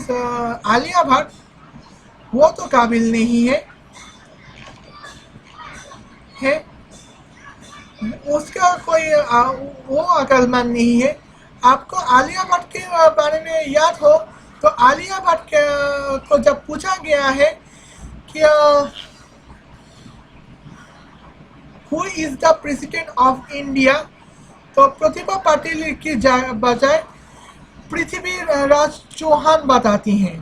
आलिया भट्ट, वो तो काबिल नहीं है, उसका कोई वो अक्लमंद नहीं है। आपको आलिया भट्ट के बारे में याद हो तो आलिया भट्ट को जब पूछा गया है कि who is the president of India, तो प्रतिभा पाटिल की बजाय पृथ्वीराज चौहान बताती हैं।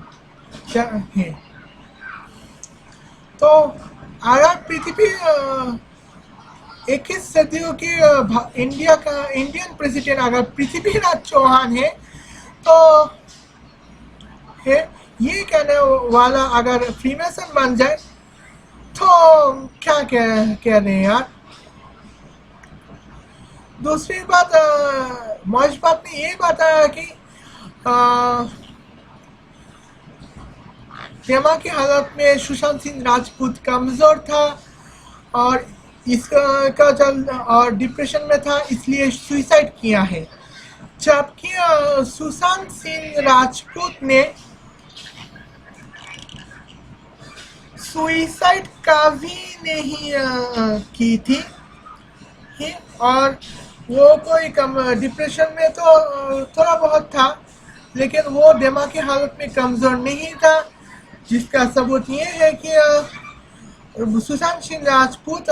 तो अगर 21 सदियों की इंडिया का इंडियन प्रेसिडेंट अगर पृथ्वीराज चौहान है तो है, ये कहने वाला अगर फ्रीमेसन बन जाए तो क्या कह रहे हैं यार। दूसरी बात, मौज बात ने ये बताया कि दिमाग की हालत में सुशांत सिंह राजपूत कमजोर था और इसका जल और डिप्रेशन में था, इसलिए सुसाइड किया है। जबकि सुशांत सिंह राजपूत ने सुसाइड कभी नहीं की थी और वो कोई कम डिप्रेशन में तो थोड़ा बहुत था, लेकिन वो दिमागी हालत में कमजोर नहीं था, जिसका सबूत ये है कि सुशांत सिंह राजपूत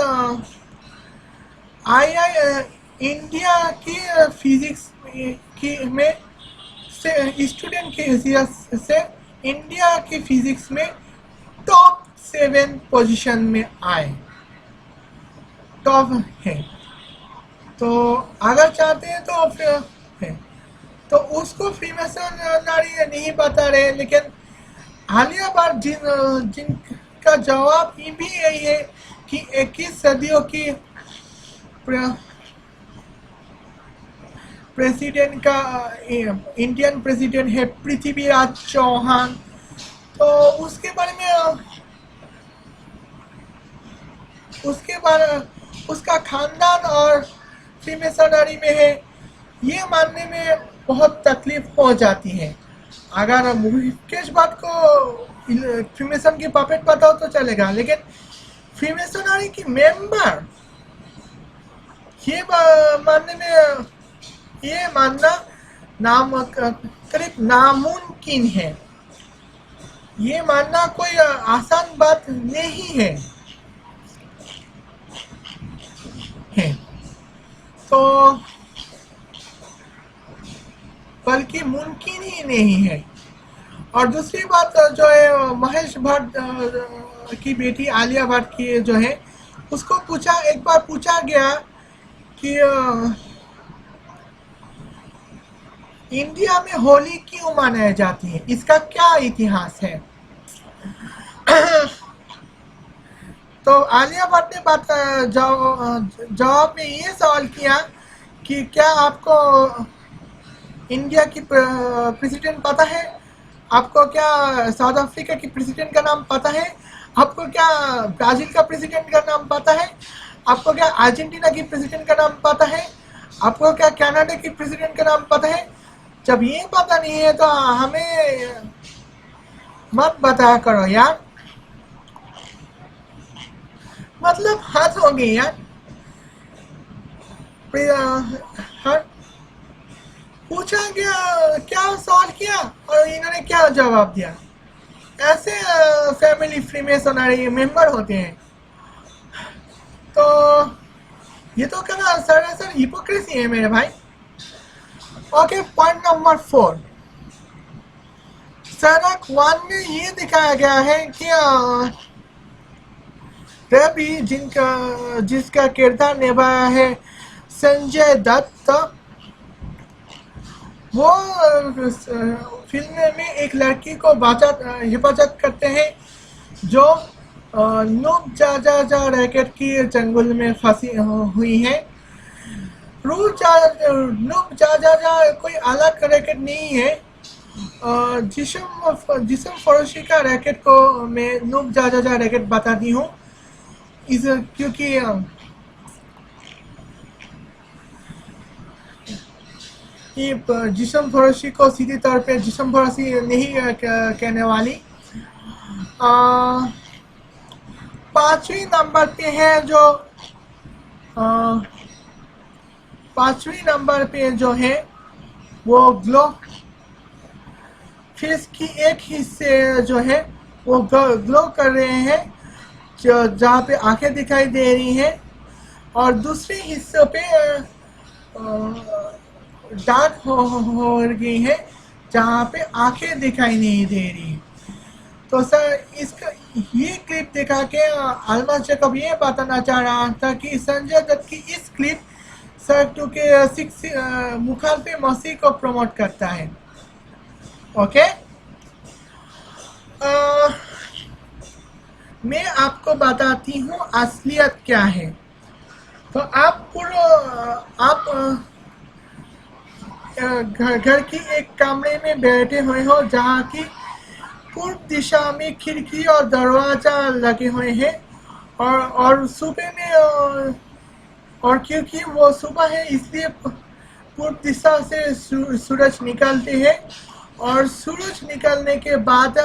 इंडिया की फिजिक्स की में से स्टूडेंट की हैसियत से इंडिया की फिजिक्स में टॉप 7 पोजीशन में आए, टॉप है। तो अगर चाहते हैं तो फिर है तो उसको फ्रीमेसन नारी नहीं बता रहे, लेकिन आलिया भट्ट जिनका जवाब भी यही है कि 21 सदियों की प्रेसिडेंट का इंडियन प्रेसिडेंट है पृथ्वीराज चौहान। तो उसके बारे उसका खानदान और फ्रीमेसनरी में है, ये मानने में बहुत तकलीफ हो जाती है। अगर मुकेश भट्ट को फ्रीमेसन की पपेट बताओ तो चलेगा, लेकिन फ्रीमेसनरी की मेंबर ये मानना करीब नामुमकिन है। ये मानना कोई आसान बात नहीं है। तो बल्कि मुमकिन ही नहीं है। और दूसरी बात जो है, महेश भट्ट की बेटी आलिया भट्ट की जो है, उसको एक बार पूछा गया कि इंडिया में होली क्यों मनाई जाती है, इसका क्या इतिहास है। तो आलिया भट्ट ने जवाब में ये सवाल किया कि क्या आपको इंडिया की प्रेसिडेंट पता है, आपको क्या साउथ अफ्रीका की प्रेसिडेंट का नाम पता है, आपको क्या ब्राजील का प्रेसिडेंट का नाम पता है, आपको क्या अर्जेंटीना की प्रेसिडेंट का नाम पता है, आपको क्या कनाडा की प्रेसिडेंट का नाम पता है। जब ये पता नहीं है तो हमें मत बताया करो यार, मतलब हद हो गई यार। पूछा गया, क्या सवाल किया और इन्होंने क्या जवाब दिया। ऐसे फैमिली फ्रीमेसनरी मेंबर होते हैं। तो ये तो क्या सरासर हिपोक्रेसी है मेरे भाई। ओके, पॉइंट नंबर 4, सड़क 1 में ये दिखाया गया है कि रवि जिसका किरदार निभाया है संजय दत्त, वो फिल्म में एक लड़की को हिफाजत करते हैं जो नूब जा रैकेट की चंगुल में फंसी हुई है। नूब जा कोई अलग रैकेट नहीं है, जिस्म फरोशी का रैकेट को मैं नूब जा रैकेट बताती हूँ, क्योंकि जिस्म फरोशी को सीधे तौर पे जिस्म फरोशी नहीं कहने वाली। 5वीं नंबर पे है जो 5वीं नंबर पे जो है वो ग्लो फेस की एक हिस्से जो है वो ग्लो कर रहे हैं, जहाँ पे आंखें दिखाई दे रही हैं, और दूसरे हिस्से पे डार्क हो गई है, जहाँ पे आंखें दिखाई नहीं दे रही। तो सर इसका ये क्लिप दिखा के अल्मास जैकब ये बताना चाह रहा था कि संजय दत्त की इस क्लिप सड़क 2 के 6 मुखालफे मसीह को प्रमोट करता है। ओके, मैं आपको बताती हूँ असलियत क्या है। तो आप घर की एक कमरे में बैठे हुए हो जहाँ की पूर्व दिशा में खिड़की और दरवाजा लगे हुए हैं और सुबह में और क्योंकि वो सुबह है इसलिए पूर्व दिशा से सूरज निकलते हैं और सूरज निकलने के बाद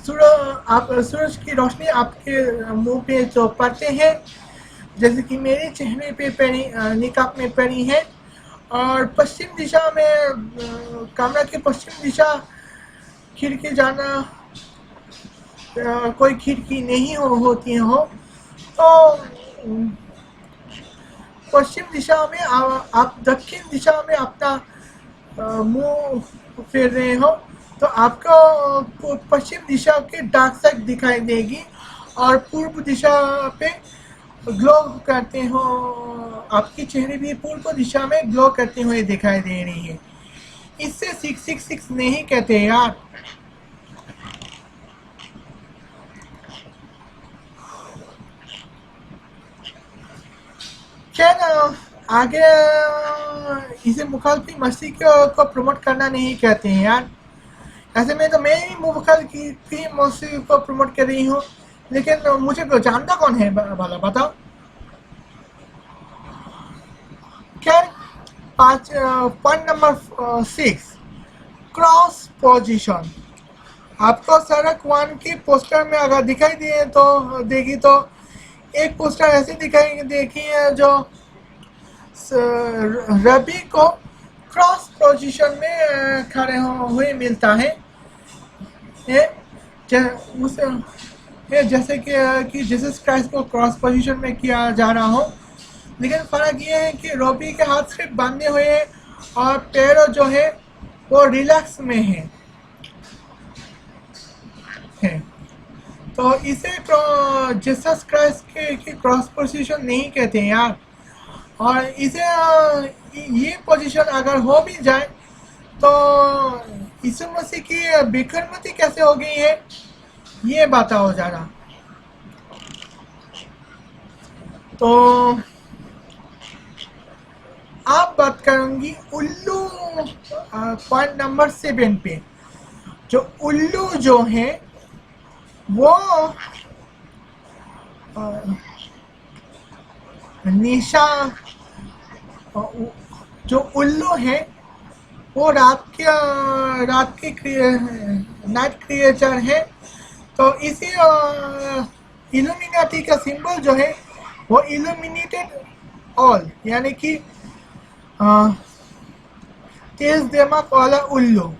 सूरज की रोशनी आपके मुंह पे जो पड़ते हैं, जैसे कि मेरे चेहरे पे पड़ी निकाब में पड़ी है और पश्चिम दिशा में कमरा की पश्चिम दिशा खिड़की जाना कोई खिड़की नहीं होती हो तो पश्चिम दिशा में आप दक्षिण दिशा में अपना मुंह फेर रहे हो तो आपको पश्चिम दिशा के डार्क साइड दिखाई देगी और पूर्व दिशा पे ग्लो करते हो, आपकी चेहरे भी पूर्व दिशा में ग्लो करते हुए दिखाई दे रही है। इससे 666 नहीं कहते यार। खैर आगे इसे मुखालफी मसीह को प्रमोट करना नहीं कहते हैं यार। ऐसे में तो मैं ही मुखालफी मसीह को प्रमोट कर रही हूँ, लेकिन मुझे तो जानता कौन है भला बताओ। खैर पॉइंट नंबर 6 क्रॉस पोजीशन। आपको सड़क 1 की पोस्टर में अगर दिखाई दिए तो देगी तो एक पोस्टर ऐसे दिखाई देखी है जो रवि को क्रॉस पोजीशन में खड़े हुए मिलता है जैसे कि जीसस क्राइस्ट को क्रॉस पोजीशन में किया जा रहा हो, लेकिन फर्क ये है कि रवि के हाथ सिर्फ बांधे हुए हैं और पैर जो है वो रिलैक्स में है। तो इसे जीसस क्राइस्ट की क्रॉस पोजीशन नहीं कहते हैं यार। और इसे ये पोजीशन अगर हो भी जाए तो यीशु मसीह की बिखरमती कैसे हो गई है ये बताओ जरा। तो आप बात करूंगी उल्लू पॉइंट नंबर 7 पे। जो उल्लू जो है वो निशा जो उल्लू है वो रात के नाइट क्रिएचर है। तो इसी इल्यूमिनाटी का सिंबल जो है वो इल्यूमिनेटेड ऑल यानी कि तेज दिमाग वाला उल्लू।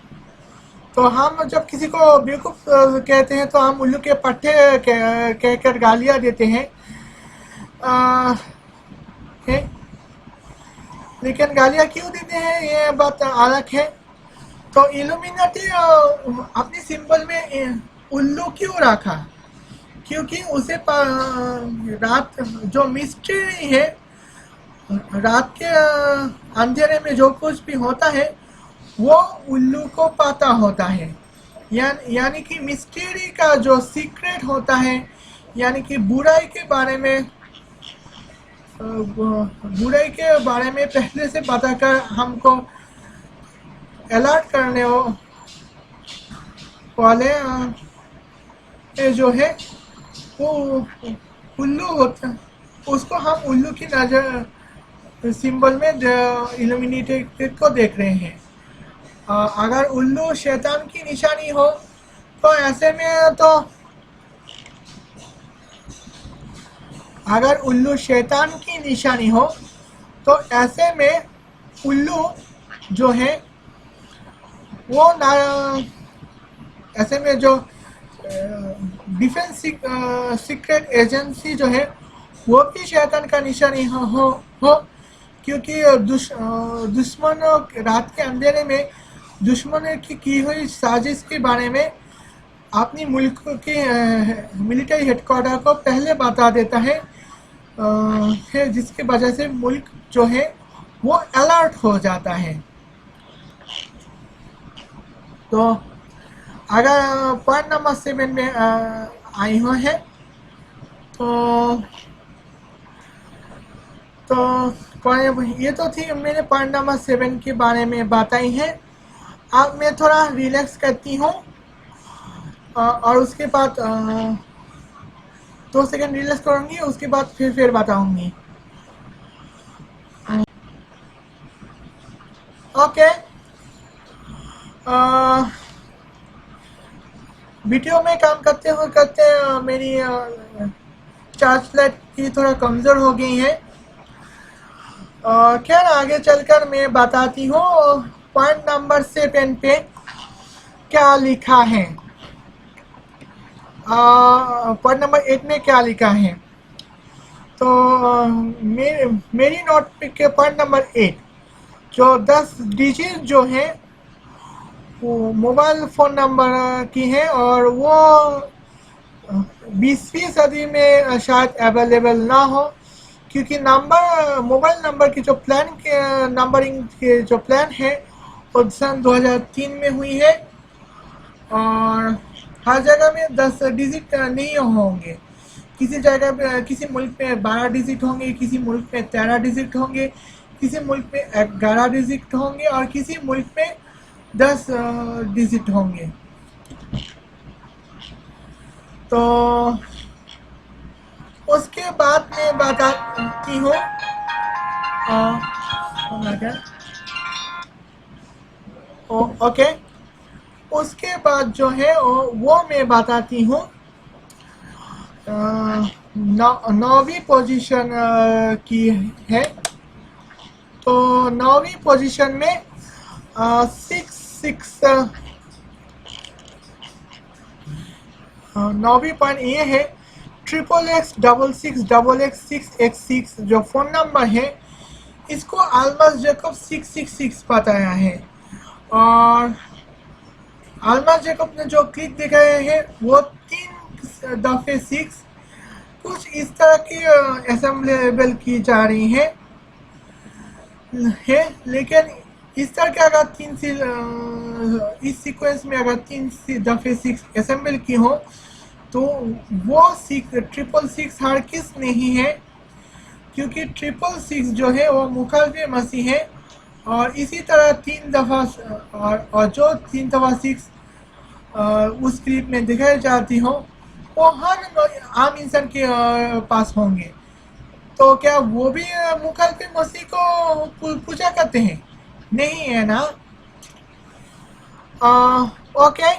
तो हम जब किसी को बेवकूफ कहते हैं तो हम उल्लू के पट्टे कहकर गालियां देते हैं लेकिन गालियां क्यों देते हैं ये बात अलग है। तो इल्यूमिनाटी अपने सिंबल में उल्लू क्यों रखा, क्योंकि उसे रात जो मिस्ट्री है, रात के अंधेरे में जो कुछ भी होता है वो उल्लू को पता होता है। यानी कि मिस्ट्री का जो सीक्रेट होता है, यानी कि बुराई के बारे में पहले से बताकर हमको अलर्ट करने वाले जो है वो उल्लू होता है। उसको हम उल्लू की नजर सिंबल में इल्यूमिनेटेड को देख रहे हैं। अगर उल्लू शैतान की निशानी हो तो ऐसे में तो अगर उल्लू शैतान की निशानी हो तो ऐसे में उल्लू जो है वो ऐसे में जो डिफेंस सीक्रेट एजेंसी जो है वो भी शैतान का निशानी हो क्योंकि दुश्मनों रात के अंधेरे में दुश्मनों की हुई साजिश के बारे में अपनी मुल्क के मिलिट्री हेडक्वार्टर को पहले बता देता है, जिसकी वजह से मुल्क जो है वो अलर्ट हो जाता है। तो अगर पॉइंट नंबर 7 में आई हुए हैं तो ये तो थी मैंने पॉइंट नंबर 7 के बारे में बताई है। अब मैं थोड़ा रिलैक्स करती हूँ और उसके बाद 2 सेकंड रिलैक्स करूँगी, उसके बाद फिर बताऊँगी। ओके, वीडियो में काम करते मेरी चार्ज लाइट की थोड़ा कमज़ोर हो गई है। खैर आगे चलकर मैं बताती हूँ पॉइंट नंबर 7 पे क्या लिखा है। पॉइंट नंबर 8 में क्या लिखा है। तो मेरी नोट के पॉइंट नंबर 8 जो 10 डिजिट जो है वो मोबाइल फ़ोन नंबर की है और वो 20वीं सदी में शायद अवेलेबल ना हो, क्योंकि मोबाइल नंबर की जो नंबरिंग के जो प्लान है वो सन 2003 में हुई है और हर जगह में 10 डिजिट नहीं होंगे। किसी जगह पे किसी मुल्क में 12 डिजिट होंगे, किसी मुल्क में 13 डिजिट होंगे, किसी मुल्क में 11 डिजिट होंगे और किसी मुल्क में 10 डिजिट होंगे। तो उसके बाद मैं बताती हूँ ओके, उसके बाद जो है वो मैं बताती हूँ 9वीं पोजीशन की है। तो 9वीं पोजीशन में 9वीं पॉइंट ये है XXX666 जो फ़ोन नंबर है इसको अल्मास जैकब 666 बताया है और अल्मास जैकब ने जो क्लिक दिखाया है वो 3 दफ़े 6 कुछ इस तरह की असेंबलेबल की जा रही है, लेकिन इस तरह के अगर इस सीक्वेंस में अगर 3 दफ़े 6 असेंबल की हो तो वो 666 हर किस नहीं है, क्योंकि 666 जो है वो मुखालफे मसीह है और इसी तरह 3 दफ़ा और जो 3 दफ़ा 6 उस क्लिप में दिखाई जाती हो वो हर आम इंसान के पास होंगे। तो क्या वो भी मुखालफे मसीह को पूजा करते हैं? नहीं है ना। ओके,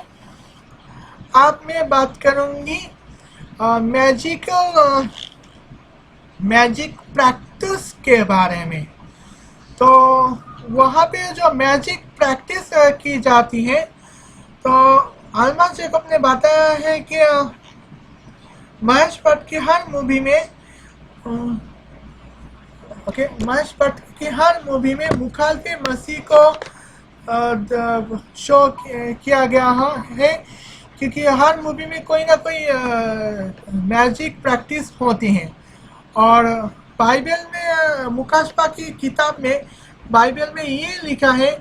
अब मैं बात करूंगी मैजिक प्रैक्टिस के बारे में। तो वहाँ पे जो मैजिक प्रैक्टिस की जाती है तो अल्मास जैकब ने बताया है कि महेश भट्ट की हर मूवी में महेश भट्ट की हर मूवी में मुखालफे मसीह को शो किया गया है, क्योंकि हर मूवी में कोई ना कोई मैजिक प्रैक्टिस होती है। और बाइबल में मुकाशफा की किताब में बाइबल में ये लिखा है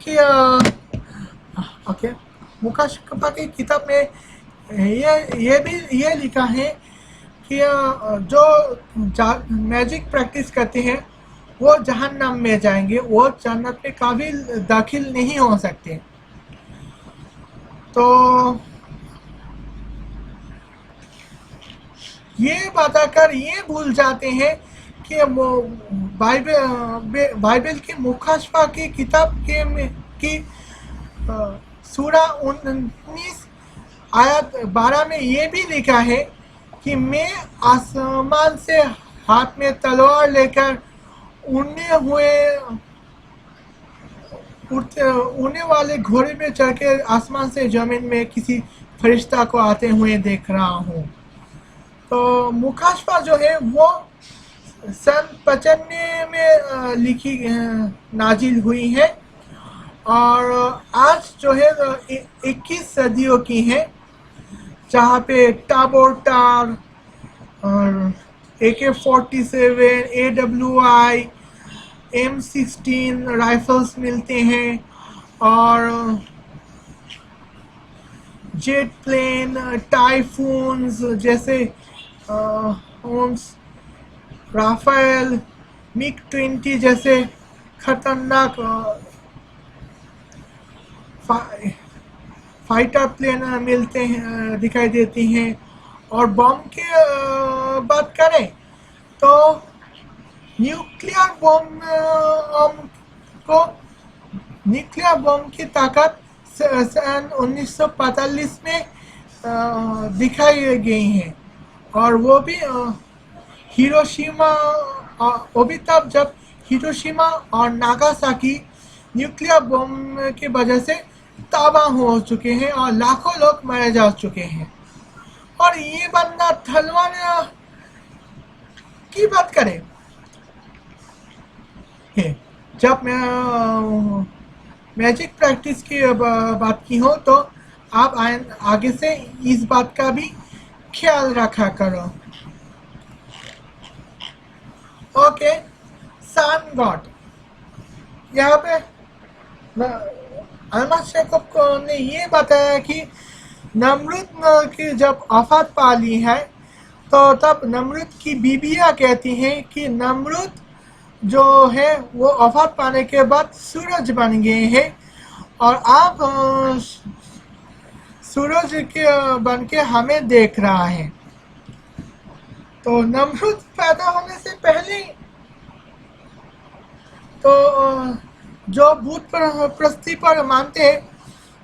कि मुकाशफा की किताब में ये लिखा है कि जो मैजिक प्रैक्टिस करते हैं वो जहन्नम में जाएंगे, वो जन्नत में कभी दाखिल नहीं हो सकते। तो ये बताकर ये भूल जाते हैं कि बाइबल की मुकाशफा की किताब की सूरा 19 आयत 12 में ये भी लिखा है कि मैं आसमान से हाथ में तलवार लेकर उड़ने वाले घोड़े में चढ़ के आसमान से जमीन में किसी फरिश्ता को आते हुए देख रहा हूँ। तो मुकाशफा जो है वो सन 95 में लिखी नाजिल हुई है और आज जो है 21 सदियों की है, जहाँ पे टाबोर और AK-47, AWI, M16 राइफल्स मिलते हैं और जेट प्लेन, टाइफून्स जैसे होम्स, राफेल, MiG-20 जैसे खतरनाक फाइटर प्लेन मिलते हैं, दिखाई देती हैं। और बम की बात करें तो न्यूक्लियर बम की ताकत सन 1945 में दिखाई गई है और वो भी हिरोशिमा, वो भी तब जब हिरोशिमा और नागासाकी न्यूक्लियर बम की वजह से तबाह हो चुके हैं और लाखों लोग मारे जा चुके हैं। और ये बंदा तलवार की बात करें, जब मैं मैजिक प्रैक्टिस की बात की हो तो आप आगे से इस बात का भी ख्याल रखा करो। ओके, सन गॉड, यहाँ पे अहमद शेखब ने ये बताया कि नमरूद की जब आफत पाली है तो तब नमरूद की बीबियाँ कहती हैं कि नमरूद जो है वो आफत पाने के बाद सूरज बन गए हैं और आप सूरज के बन के हमें देख रहा है। तो नमरूद पैदा होने से पहले तो जो भूत प्रस्ती पर मानते हैं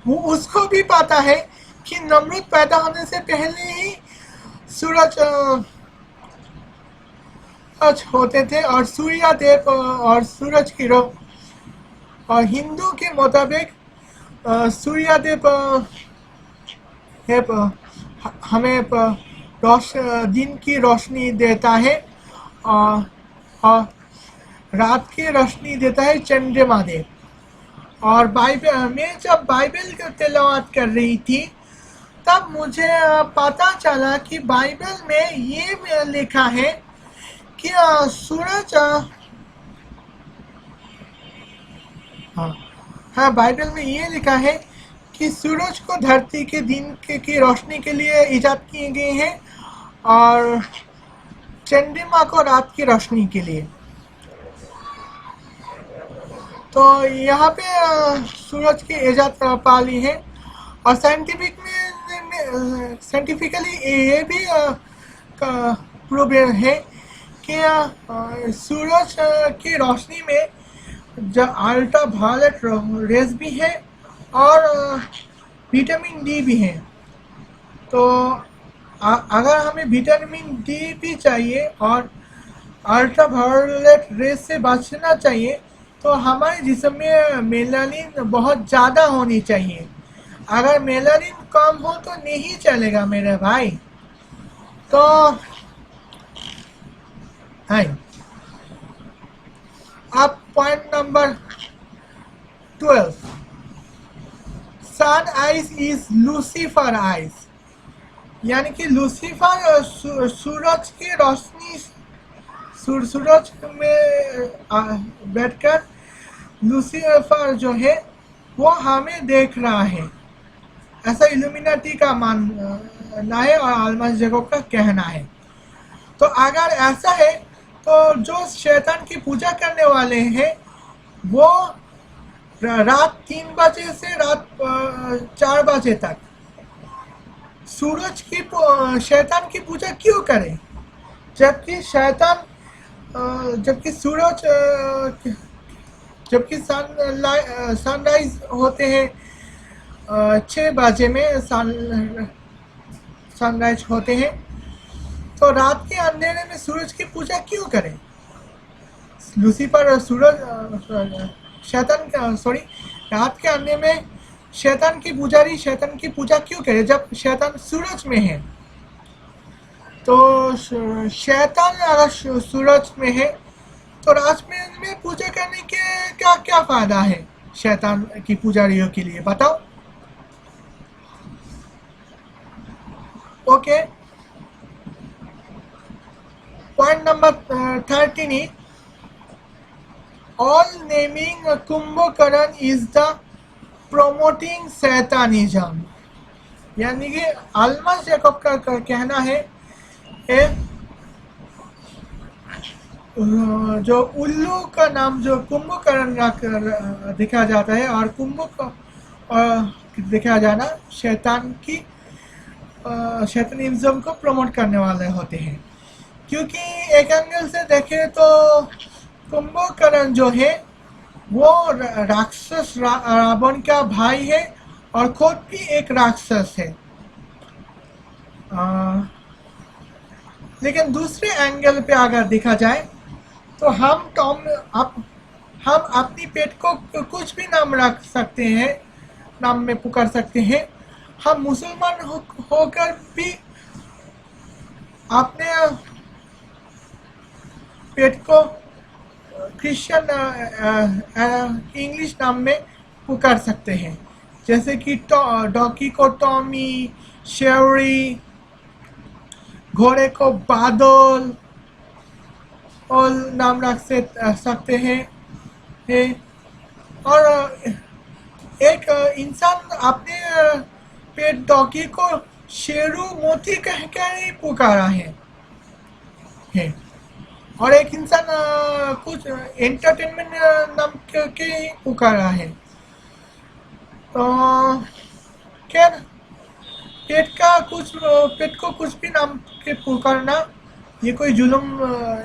वो उसको भी पता है कि नमरूद पैदा होने से पहले ही सूरज होते थे और सूर्यदेव और सूरज की और हिंदू के मुताबिक सूर्यदेव हमें दिन की रोशनी देता है और रात की रोशनी देता है चंद्रमा देव। और मैं जब बाइबल की तिलावत कर रही थी तब मुझे पता चला कि बाइबल में ये लिखा है कि सूरज बाइबल में ये लिखा है कि सूरज को धरती के दिन की रोशनी के लिए इजाद किए गए हैं और चंद्रमा को रात की रोशनी के लिए। तो यहाँ पे सूरज की इजाद पाली है और साइंटिफिकली ये भी प्रूव है कि सूरज की रोशनी में जो अल्ट्रा वायलेट रेज भी है और विटामिन डी भी है। तो अगर हमें विटामिन डी भी चाहिए और अल्ट्रा वायलेट रेज से बचना चाहिए तो हमारे जिस्म में मेलानिन बहुत ज़्यादा होनी चाहिए। अगर मेलानिन कम हो तो नहीं चलेगा मेरे भाई। तो अब point number 12, sun eyes is Lucifer eyes, यानी कि लूसीफर सूरज की रोशनी, सूरज में बैठकर लूसीफर जो है वो हमें देख रहा है, ऐसा इल्यूमिनाटी का मानना है और अल्मास जैकब का कहना है। तो अगर ऐसा है तो जो शैतान की पूजा करने वाले हैं वो रात 3 बजे से रात 4 बजे तक सूरज की शैतान की पूजा क्यों करें, जबकि सनराइज होते हैं 6 बजे में सनराइज होते हैं। तो रात के अंधेरे में सूरज की पूजा क्यों करें? लूसीफर रात के अंधेरे में शैतान की पूजा क्यों करे जब शैतान सूरज में है? तो शैतान अगर सूरज में है तो रात में पूजा करने के क्या क्या फायदा है शैतान की पुजारियों के लिए, बताओ। Okay, point number 13 all naming Kumbhakarna is the promoting satanism, यानी कि अल्मास जैकब का कहना है जो उल्लू का नाम जो कुंभकर्ण रख दिखा जाता है और कुंभ दिखा जाना शैतान की शैतानिज्म को प्रमोट करने वाले होते हैं, क्योंकि एक एंगल से देखें तो कुंभकर्ण जो है वो राक्षस रावण का भाई है और खुद भी एक राक्षस है। लेकिन दूसरे एंगल पे अगर देखा जाए तो हम अपनी पेट को कुछ भी नाम रख सकते हैं, नाम में पुकार सकते हैं। हम मुसलमान होकर भी अपने पेट को क्रिश्चियन इंग्लिश नाम में पुकार सकते हैं, जैसे कि डॉगी को टॉमी, शेरी, घोड़े को बादल और नाम रख सकते हैं। और एक इंसान अपने पेट डॉगी को शेरू मोती कहकर ही पुकारा है। और एक इंसान कुछ एंटरटेनमेंट नाम के ही पुकारा है। तो खैर पेट को कुछ भी नाम के पुकारना ये कोई जुल्म,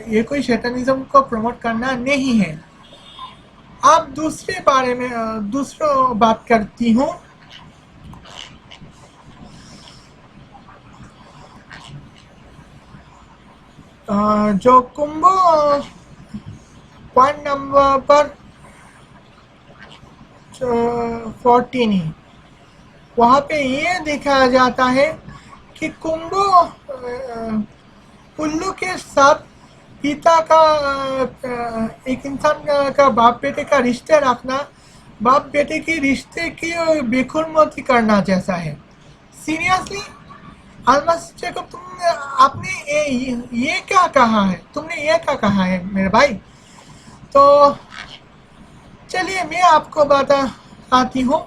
ये कोई शैतानिज्म को प्रमोट करना नहीं है। अब दूसरे बारे में दूसरों बात करती हूँ। जो कुंभ पॉइंट नंबर पर 14 वहाँ पे ये देखा जाता है कि कुंभ उल्लू के साथ पिता का एक इंसान का बाप बेटे का रिश्ते रखना बाप बेटे के रिश्ते की बेखुरमती करना जैसा है। सीरियसली अल्मास जैकब आपने ये क्या कहा है, तुमने ये क्या कहा है मेरे भाई। तो चलिए मैं आपको बताती हूँ।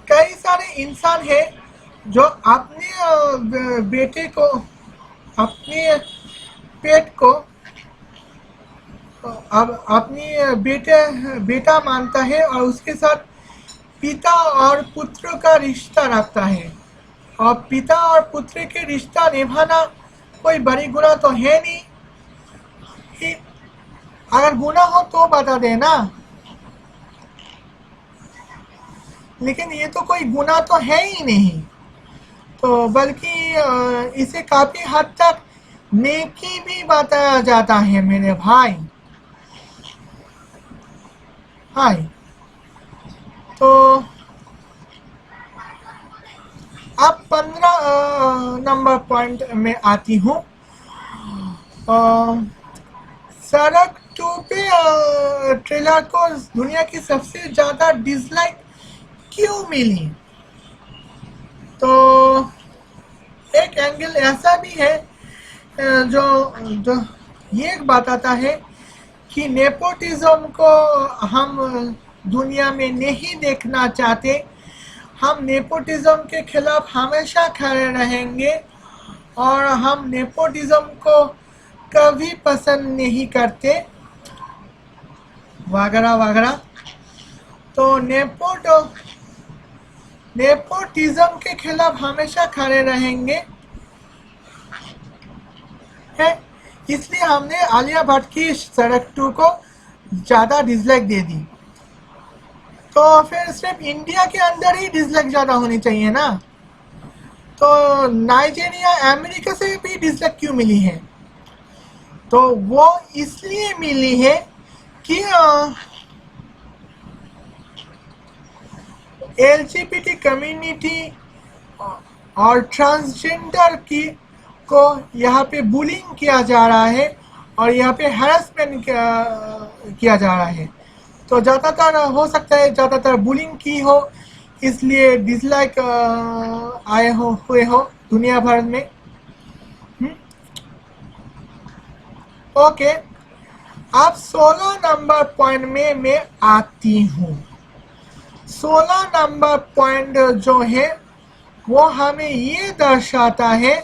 कई सारे इंसान हैं जो अपने बेटे को अपने पेट को अब अपनी बेटा मानता है और उसके साथ पिता और पुत्र का रिश्ता रखता है। और पिता और पुत्र के रिश्ता निभाना कोई बड़ी गुनाह तो है नहीं। अगर गुनाह हो तो बता देना, लेकिन ये तो कोई गुनाह तो है ही नहीं। तो बल्कि इसे काफी हद तक नेकी भी बताया जाता है मेरे भाई। हाय, तो अब 15 नंबर पॉइंट में आती हूँ। सड़क 2 पे ट्रेलर को दुनिया की सबसे ज्यादा डिसलाइक क्यों मिली। तो एक एंगल ऐसा भी है जो ये बताता है कि नेपोटिज्म को हम दुनिया में नहीं देखना चाहते। हम नेपोटिज्म के खिलाफ हमेशा खड़े रहेंगे और हम नेपोटिज्म को कभी पसंद नहीं करते वगैरह वगैरह। तो नेपोटिज्म के खिलाफ हमेशा खड़े रहेंगे है, इसलिए हमने आलिया भट्ट की सड़क 2 को ज़्यादा डिसलाइक दे दी। तो फिर सिर्फ इंडिया के अंदर ही डिसलाइक ज़्यादा होनी चाहिए ना। तो नाइजीरिया अमेरिका से भी डिसलाइक क्यों मिली है। तो वो इसलिए मिली है कि LGBT कम्युनिटी और ट्रांसजेंडर की को यहाँ पे बुलिंग किया जा रहा है और यहाँ पे हैरेसमेंट किया जा रहा है। तो ज़्यादातर हो सकता है ज़्यादातर बुलिंग की हो, इसलिए डिसलाइक आए हुए हो दुनिया भर में। ओके, अब 16 नंबर पॉइंट में मैं आती हूँ। 16 नंबर पॉइंट जो है वो हमें ये दर्शाता है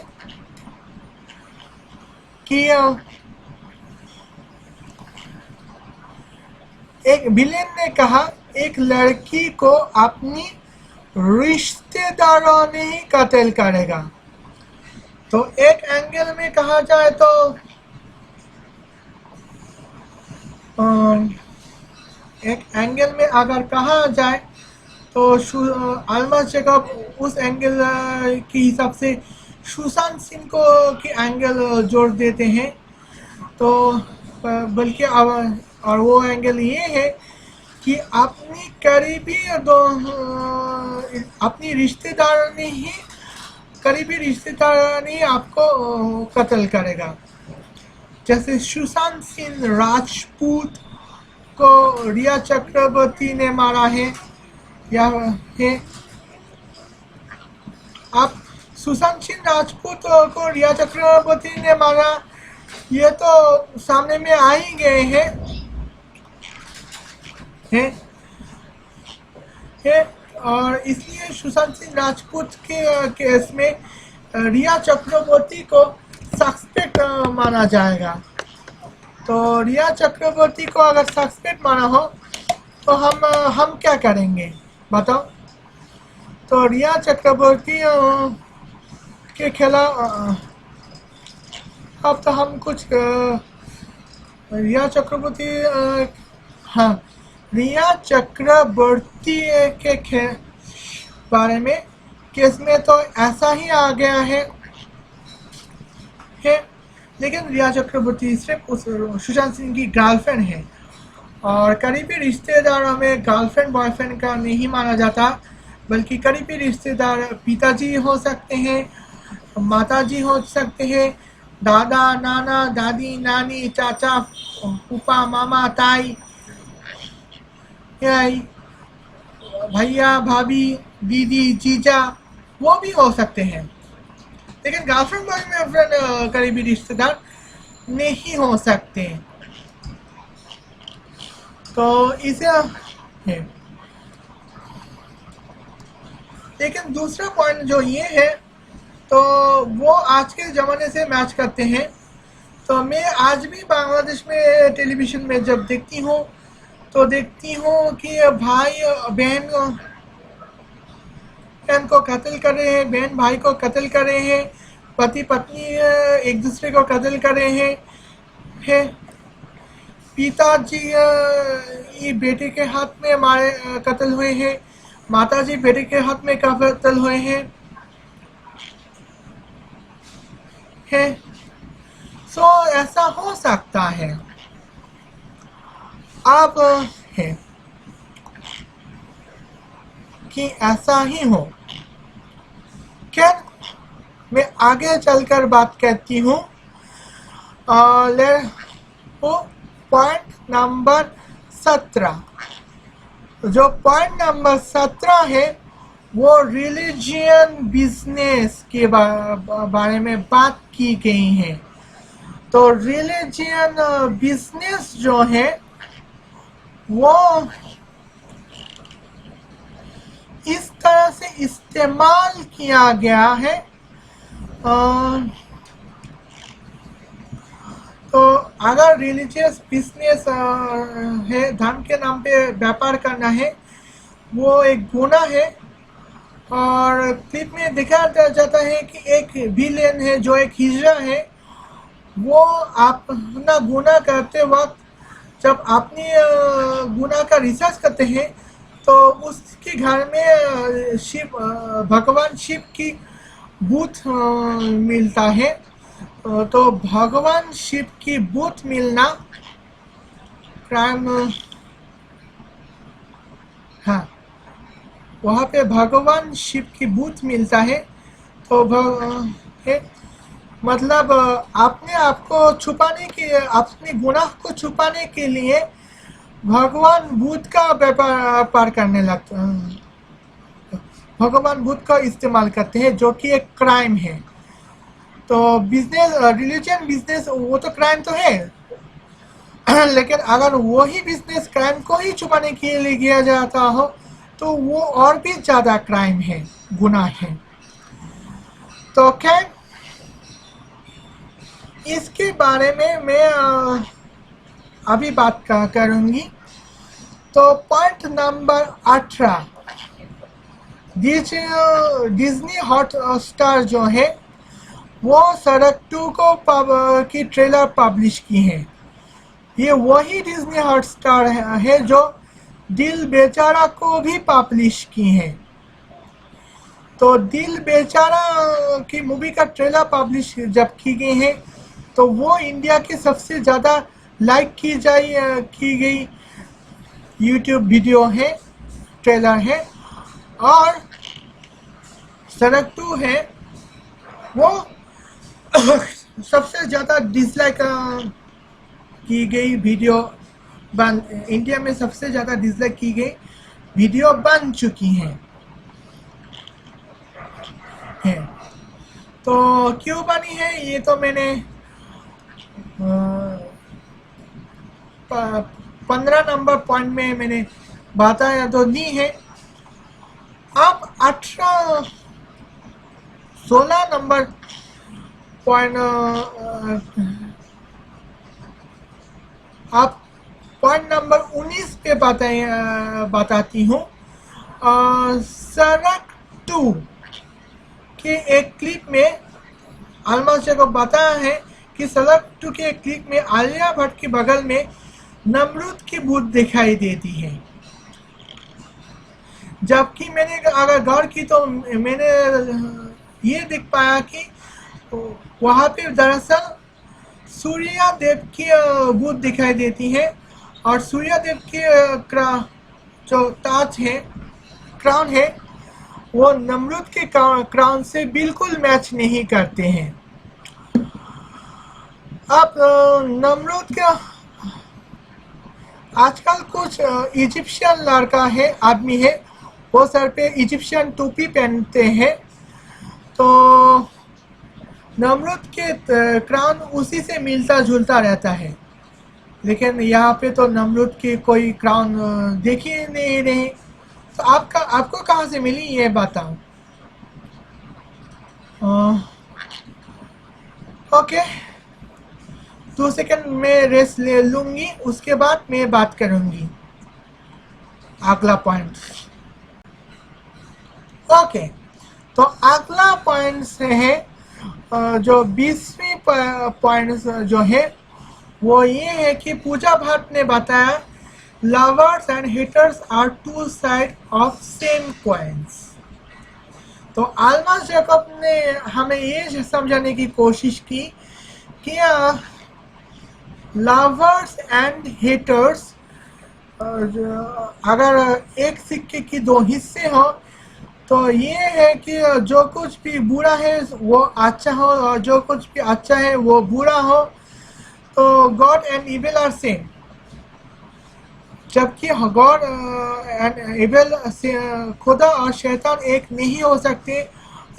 कि एक विलेन ने कहा एक लड़की को अपनी रिश्तेदारों ने ही कत्ल करेगा। तो एक एंगल में कहा जाए तो एक एंगल में अगर कहा जाए तो अल्मा जैकब उस एंगल के हिसाब से सुशांत सिंह को की एंगल जोड़ देते हैं। तो बल्कि और वो एंगल ये है कि अपनी करीबी अपनी रिश्तेदार ने ही करीबी रिश्तेदार ने आपको कत्ल करेगा। जैसे सुशांत सिंह राजपूत को रिया चक्रवर्ती ने मारा है या है। आप सुशांत सिंह राजपूत को रिया चक्रवर्ती ने मारा, ये तो सामने में आ ही गए हैं है। और इसलिए सुशांत सिंह राजपूत के केस में रिया चक्रवर्ती को सस्पेक्ट माना जाएगा। तो रिया चक्रवर्ती को अगर सस्पेक्ट माना हो तो हम क्या करेंगे बताओ। तो रिया चक्रवर्ती के खिलाफ अब तो हम कुछ रिया चक्रवर्ती हाँ, रिया चक्रवर्ती के बारे में केस में तो ऐसा ही आ गया है। लेकिन रिया चक्रवर्ती सिर्फ उस सुशांत सिंह की गर्लफ्रेंड है और करीबी रिश्तेदारों में गर्लफ्रेंड बॉयफ्रेंड का नहीं माना जाता, बल्कि करीबी रिश्तेदार पिताजी हो सकते हैं, माताजी हो सकते हैं, दादा नाना दादी नानी चाचा फूफा मामा ताई भैया भाभी दीदी जीजा वो भी हो सकते हैं। लेकिन गर्लफ्रेंड बॉयफ्रेंड करीबी रिश्तेदार नहीं हो सकते। तो इसे है। लेकिन दूसरा पॉइंट जो ये है तो वो आज के ज़माने से मैच करते हैं। तो मैं आज भी बांग्लादेश में टेलीविज़न में जब देखती हूँ तो देखती हूँ कि भाई बहन को कत्ल कर रहे हैं, बहन भाई को कत्ल कर रहे हैं, पति पत्नी एक दूसरे को कत्ल कर रहे हैं। पिताजी ये बेटे के हाथ में मारे कत्ल हुए हैं, माताजी बेटे के हाथ में कत्ल हुए हैं। सो ऐसा हो सकता है अब है कि ऐसा ही हो। क्या मैं आगे चलकर बात करती हूँ। पॉइंट नंबर 17, जो पॉइंट नंबर 17 है वो रिलीजियन बिजनेस के बारे में बात की गई है। तो रिलीजियन बिजनेस जो है वो इस तरह से इस्तेमाल किया गया है। तो अगर रिलीजियस बिजनेस है, धर्म के नाम पे व्यापार करना है, वो एक गुनाह है। और क्लिप में दिखाया जाता है कि एक विलेन है जो एक हिजड़ा है, वो अपना गुनाह करते वक्त जब अपनी गुनाह का रिसर्च करते हैं तो उसके घर में शिव भगवान शिव की बूथ मिलता है। तो भगवान शिव की बूथ मिलना क्राइम, हाँ, वहाँ पे भगवान शिव की बूथ मिलता है तो मतलब अपने आप को छुपाने के, अपने गुनाह को छुपाने के लिए भगवान बुद्ध का व्यापार करने लगता, भगवान बुद्ध का इस्तेमाल करते हैं, जो कि एक क्राइम है। तो बिजनेस, रिलीजन बिजनेस, वो तो क्राइम तो है, लेकिन अगर वही बिजनेस क्राइम को ही छुपाने के लिए किया जाता हो तो वो और भी ज़्यादा क्राइम है, गुनाह है। तो खैर, इसके बारे में मैं अभी बात करूंगी। तो पॉइंट नंबर 18, डिज्नी हॉटस्टार जो है वो सड़क 2 की ट्रेलर पब्लिश की है। ये वही डिज्नी हॉटस्टार है जो दिल बेचारा को भी पब्लिश की है। तो दिल बेचारा की मूवी का ट्रेलर पब्लिश जब की गई है तो वो इंडिया के सबसे ज़्यादा लाइक की गई यूट्यूब वीडियो है, ट्रेलर है। और सड़क 2 है वो सबसे ज़्यादा डिसलाइक की गई वीडियो इंडिया में सबसे ज़्यादा डिसलाइक की गई वीडियो बन चुकी है। तो क्यों बनी है ये तो मैंने 15 नंबर पॉइंट में मैंने बताया तो दी है। अब 16 नंबर पॉइंट, आप पॉइंट नंबर 19 पे बताती हूँ। सड़क 2 के एक क्लिप में अलमा को बताया है कि सड़क 2 के एक क्लिप में आलिया भट्ट के बगल में नमरूद की बूथ दिखाई देती है। जबकि मैंने अगर गौर की तो मैंने ये देख पाया कि वहाँ पे दरअसल सूर्या देव की बूथ दिखाई देती है और सूर्या देव के जो ताज है, क्राउन है, वो नमरूद के क्राउन से बिल्कुल मैच नहीं करते हैं। अब नमरूद का आजकल कुछ इजिप्शियन लड़का है, आदमी है, वो सर पे इजिप्शियन टोपी पहनते हैं। तो नमरूद के क्राउन उसी से मिलता जुलता रहता है, लेकिन यहाँ पे तो नमरूद की कोई क्राउन देखी नहीं रही। तो आपको कहाँ से मिली ये बताओ। ओके, 2 सेकंड में रेस्ट ले लूंगी, उसके बाद मैं बात करूंगी अगला पॉइंट। ओके, तो अगला पॉइंट से है जो 20वीं पॉइंट जो है वो ये है कि पूजा भट्ट ने बताया lovers and haters are 2 side of same coins. तो अलमा जैकब ने हमें ये समझाने की कोशिश की कि लवर्स एंड हेटर्स अगर एक सिक्के की 2 हिस्से हो तो ये है कि जो कुछ भी बुरा है वो अच्छा हो और जो कुछ भी अच्छा है वो बुरा हो। तो god and evil are same, जबकि गॉड एंड इविल से खुदा और शैतान एक नहीं हो सकते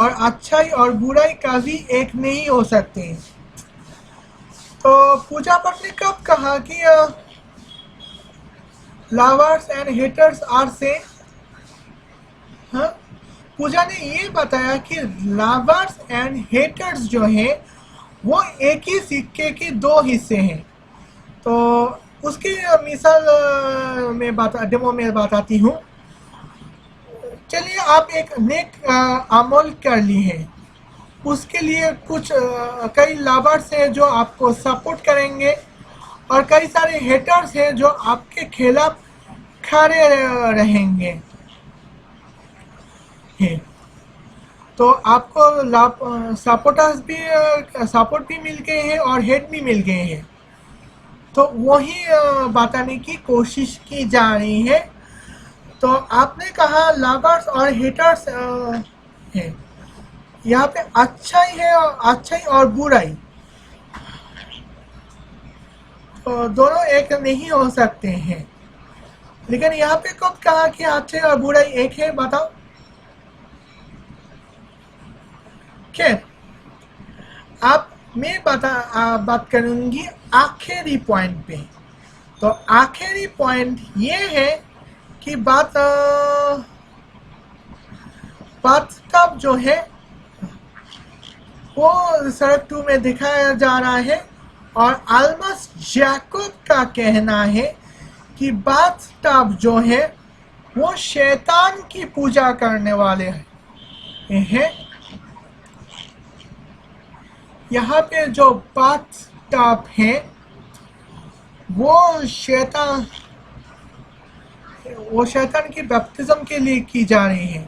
और अच्छाई और बुराई का भी एक नहीं हो सकते। तो पूजा भट्ट ने कब कहा कि lovers and haters are same? हाँ, पूजा ने ये बताया कि लवर्स एंड हेटर्स जो है वो एक ही सिक्के के 2 हिस्से हैं। तो उसकी मिसाल में डेमो में बताती हूँ। चलिए, आप एक नेक अमल कर ली है, उसके लिए कुछ कई लवर्स हैं जो आपको सपोर्ट करेंगे और कई सारे हेटर्स हैं जो आपके खिलाफ खड़े रहेंगे। तो आपको सपोर्ट भी मिल गए हैं और हेट भी मिल गए हैं। तो वही बताने की कोशिश की जा रही है। तो आपने कहा लवर्स और हेटर्स हैं, यहाँ पे अच्छाई है और अच्छाई और बुराई तो दोनों एक नहीं हो सकते हैं। लेकिन यहाँ पे कब कहा कि अच्छाई और बुराई एक है, बताओ। खैर, अब मैं बात करूंगी आखिरी पॉइंट पे। तो आखिरी पॉइंट ये है कि बात तब जो है वो सड़क 2 में दिखाया जा रहा है और अल्मस जैकब का कहना है कि बाथटब जो है वो शैतान की पूजा करने वाले हैं। यहाँ पे जो बाथटब है वो शैतान की बैप्टिज्म के लिए की जा रही है।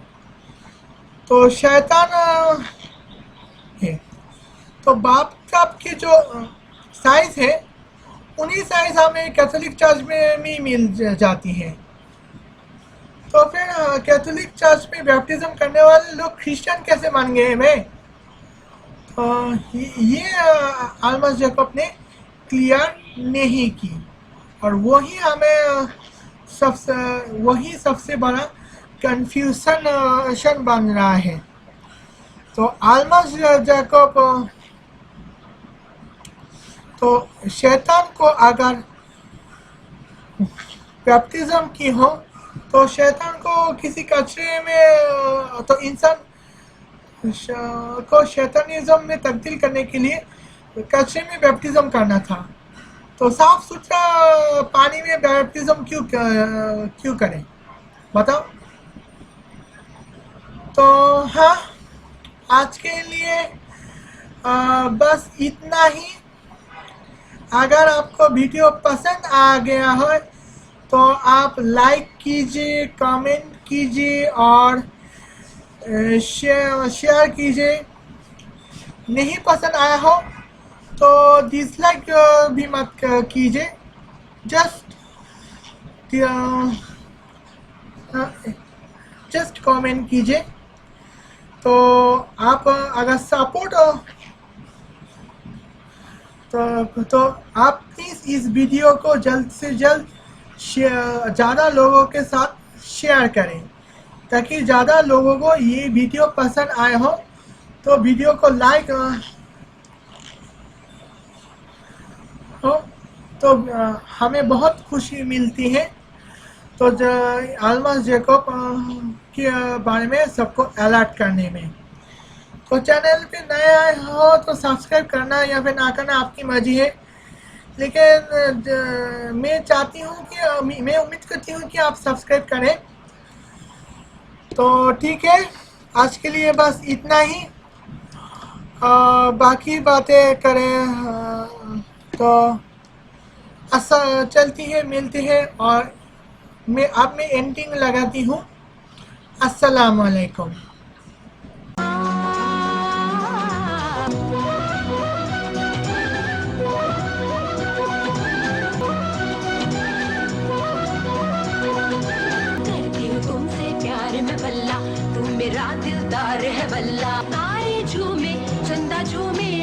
तो शैतान है तो बाथटब की जो साइज है उन्हीं साइज हमें कैथोलिक चर्च में भी मिल जाती है। तो फिर कैथोलिक चर्च में बैप्टिज्म करने वाले लोग क्रिश्चियन कैसे मान गए भाई? तो ये अल्मस जैकब ने क्लियर नहीं की और वही सबसे बड़ा कंफ्यूजन बन रहा है। तो अल्मस जैकब तो शैतान को अगर बैप्टिज्म की हो तो शैतान को किसी कचरे में तो इंसान को शैतानिज्म में तब्दील करने के लिए कचरे में बैप्टिज्म करना था। तो साफ सुथरा पानी में बैप्टिज्म क्यों करें, बताओ। तो हाँ, आज के लिए बस इतना ही। अगर आपको वीडियो पसंद आ गया हो तो आप लाइक कीजिए, कमेंट कीजिए और शेयर कीजिए। नहीं पसंद आया हो तो डिसलाइक भी मत कीजिए, जस्ट कमेंट कीजिए। तो आप अगर सपोर्ट तो आप प्लीज़ इस वीडियो को जल्द से जल्द ज़्यादा लोगों के साथ शेयर करें ताकि ज़्यादा लोगों को ये वीडियो पसंद आए हो। तो वीडियो को लाइक हो तो हमें बहुत खुशी मिलती है। तो अल्मस जैकब के बारे में सबको अलर्ट करने में। तो चैनल पे नए आए हो तो सब्सक्राइब करना या फिर ना करना आपकी मर्जी है। लेकिन मैं चाहती हूँ कि मैं उम्मीद करती हूँ कि आप सब्सक्राइब करें। तो ठीक है, आज के लिए बस इतना ही। बाकी बातें करें तो ऐसा चलती है, मिलती है। और मैं एंडिंग लगाती हूँ। अस्सलाम वालेकुम। मेरा दिलदार है वल्ला, तारे झूमे चंदा झूमे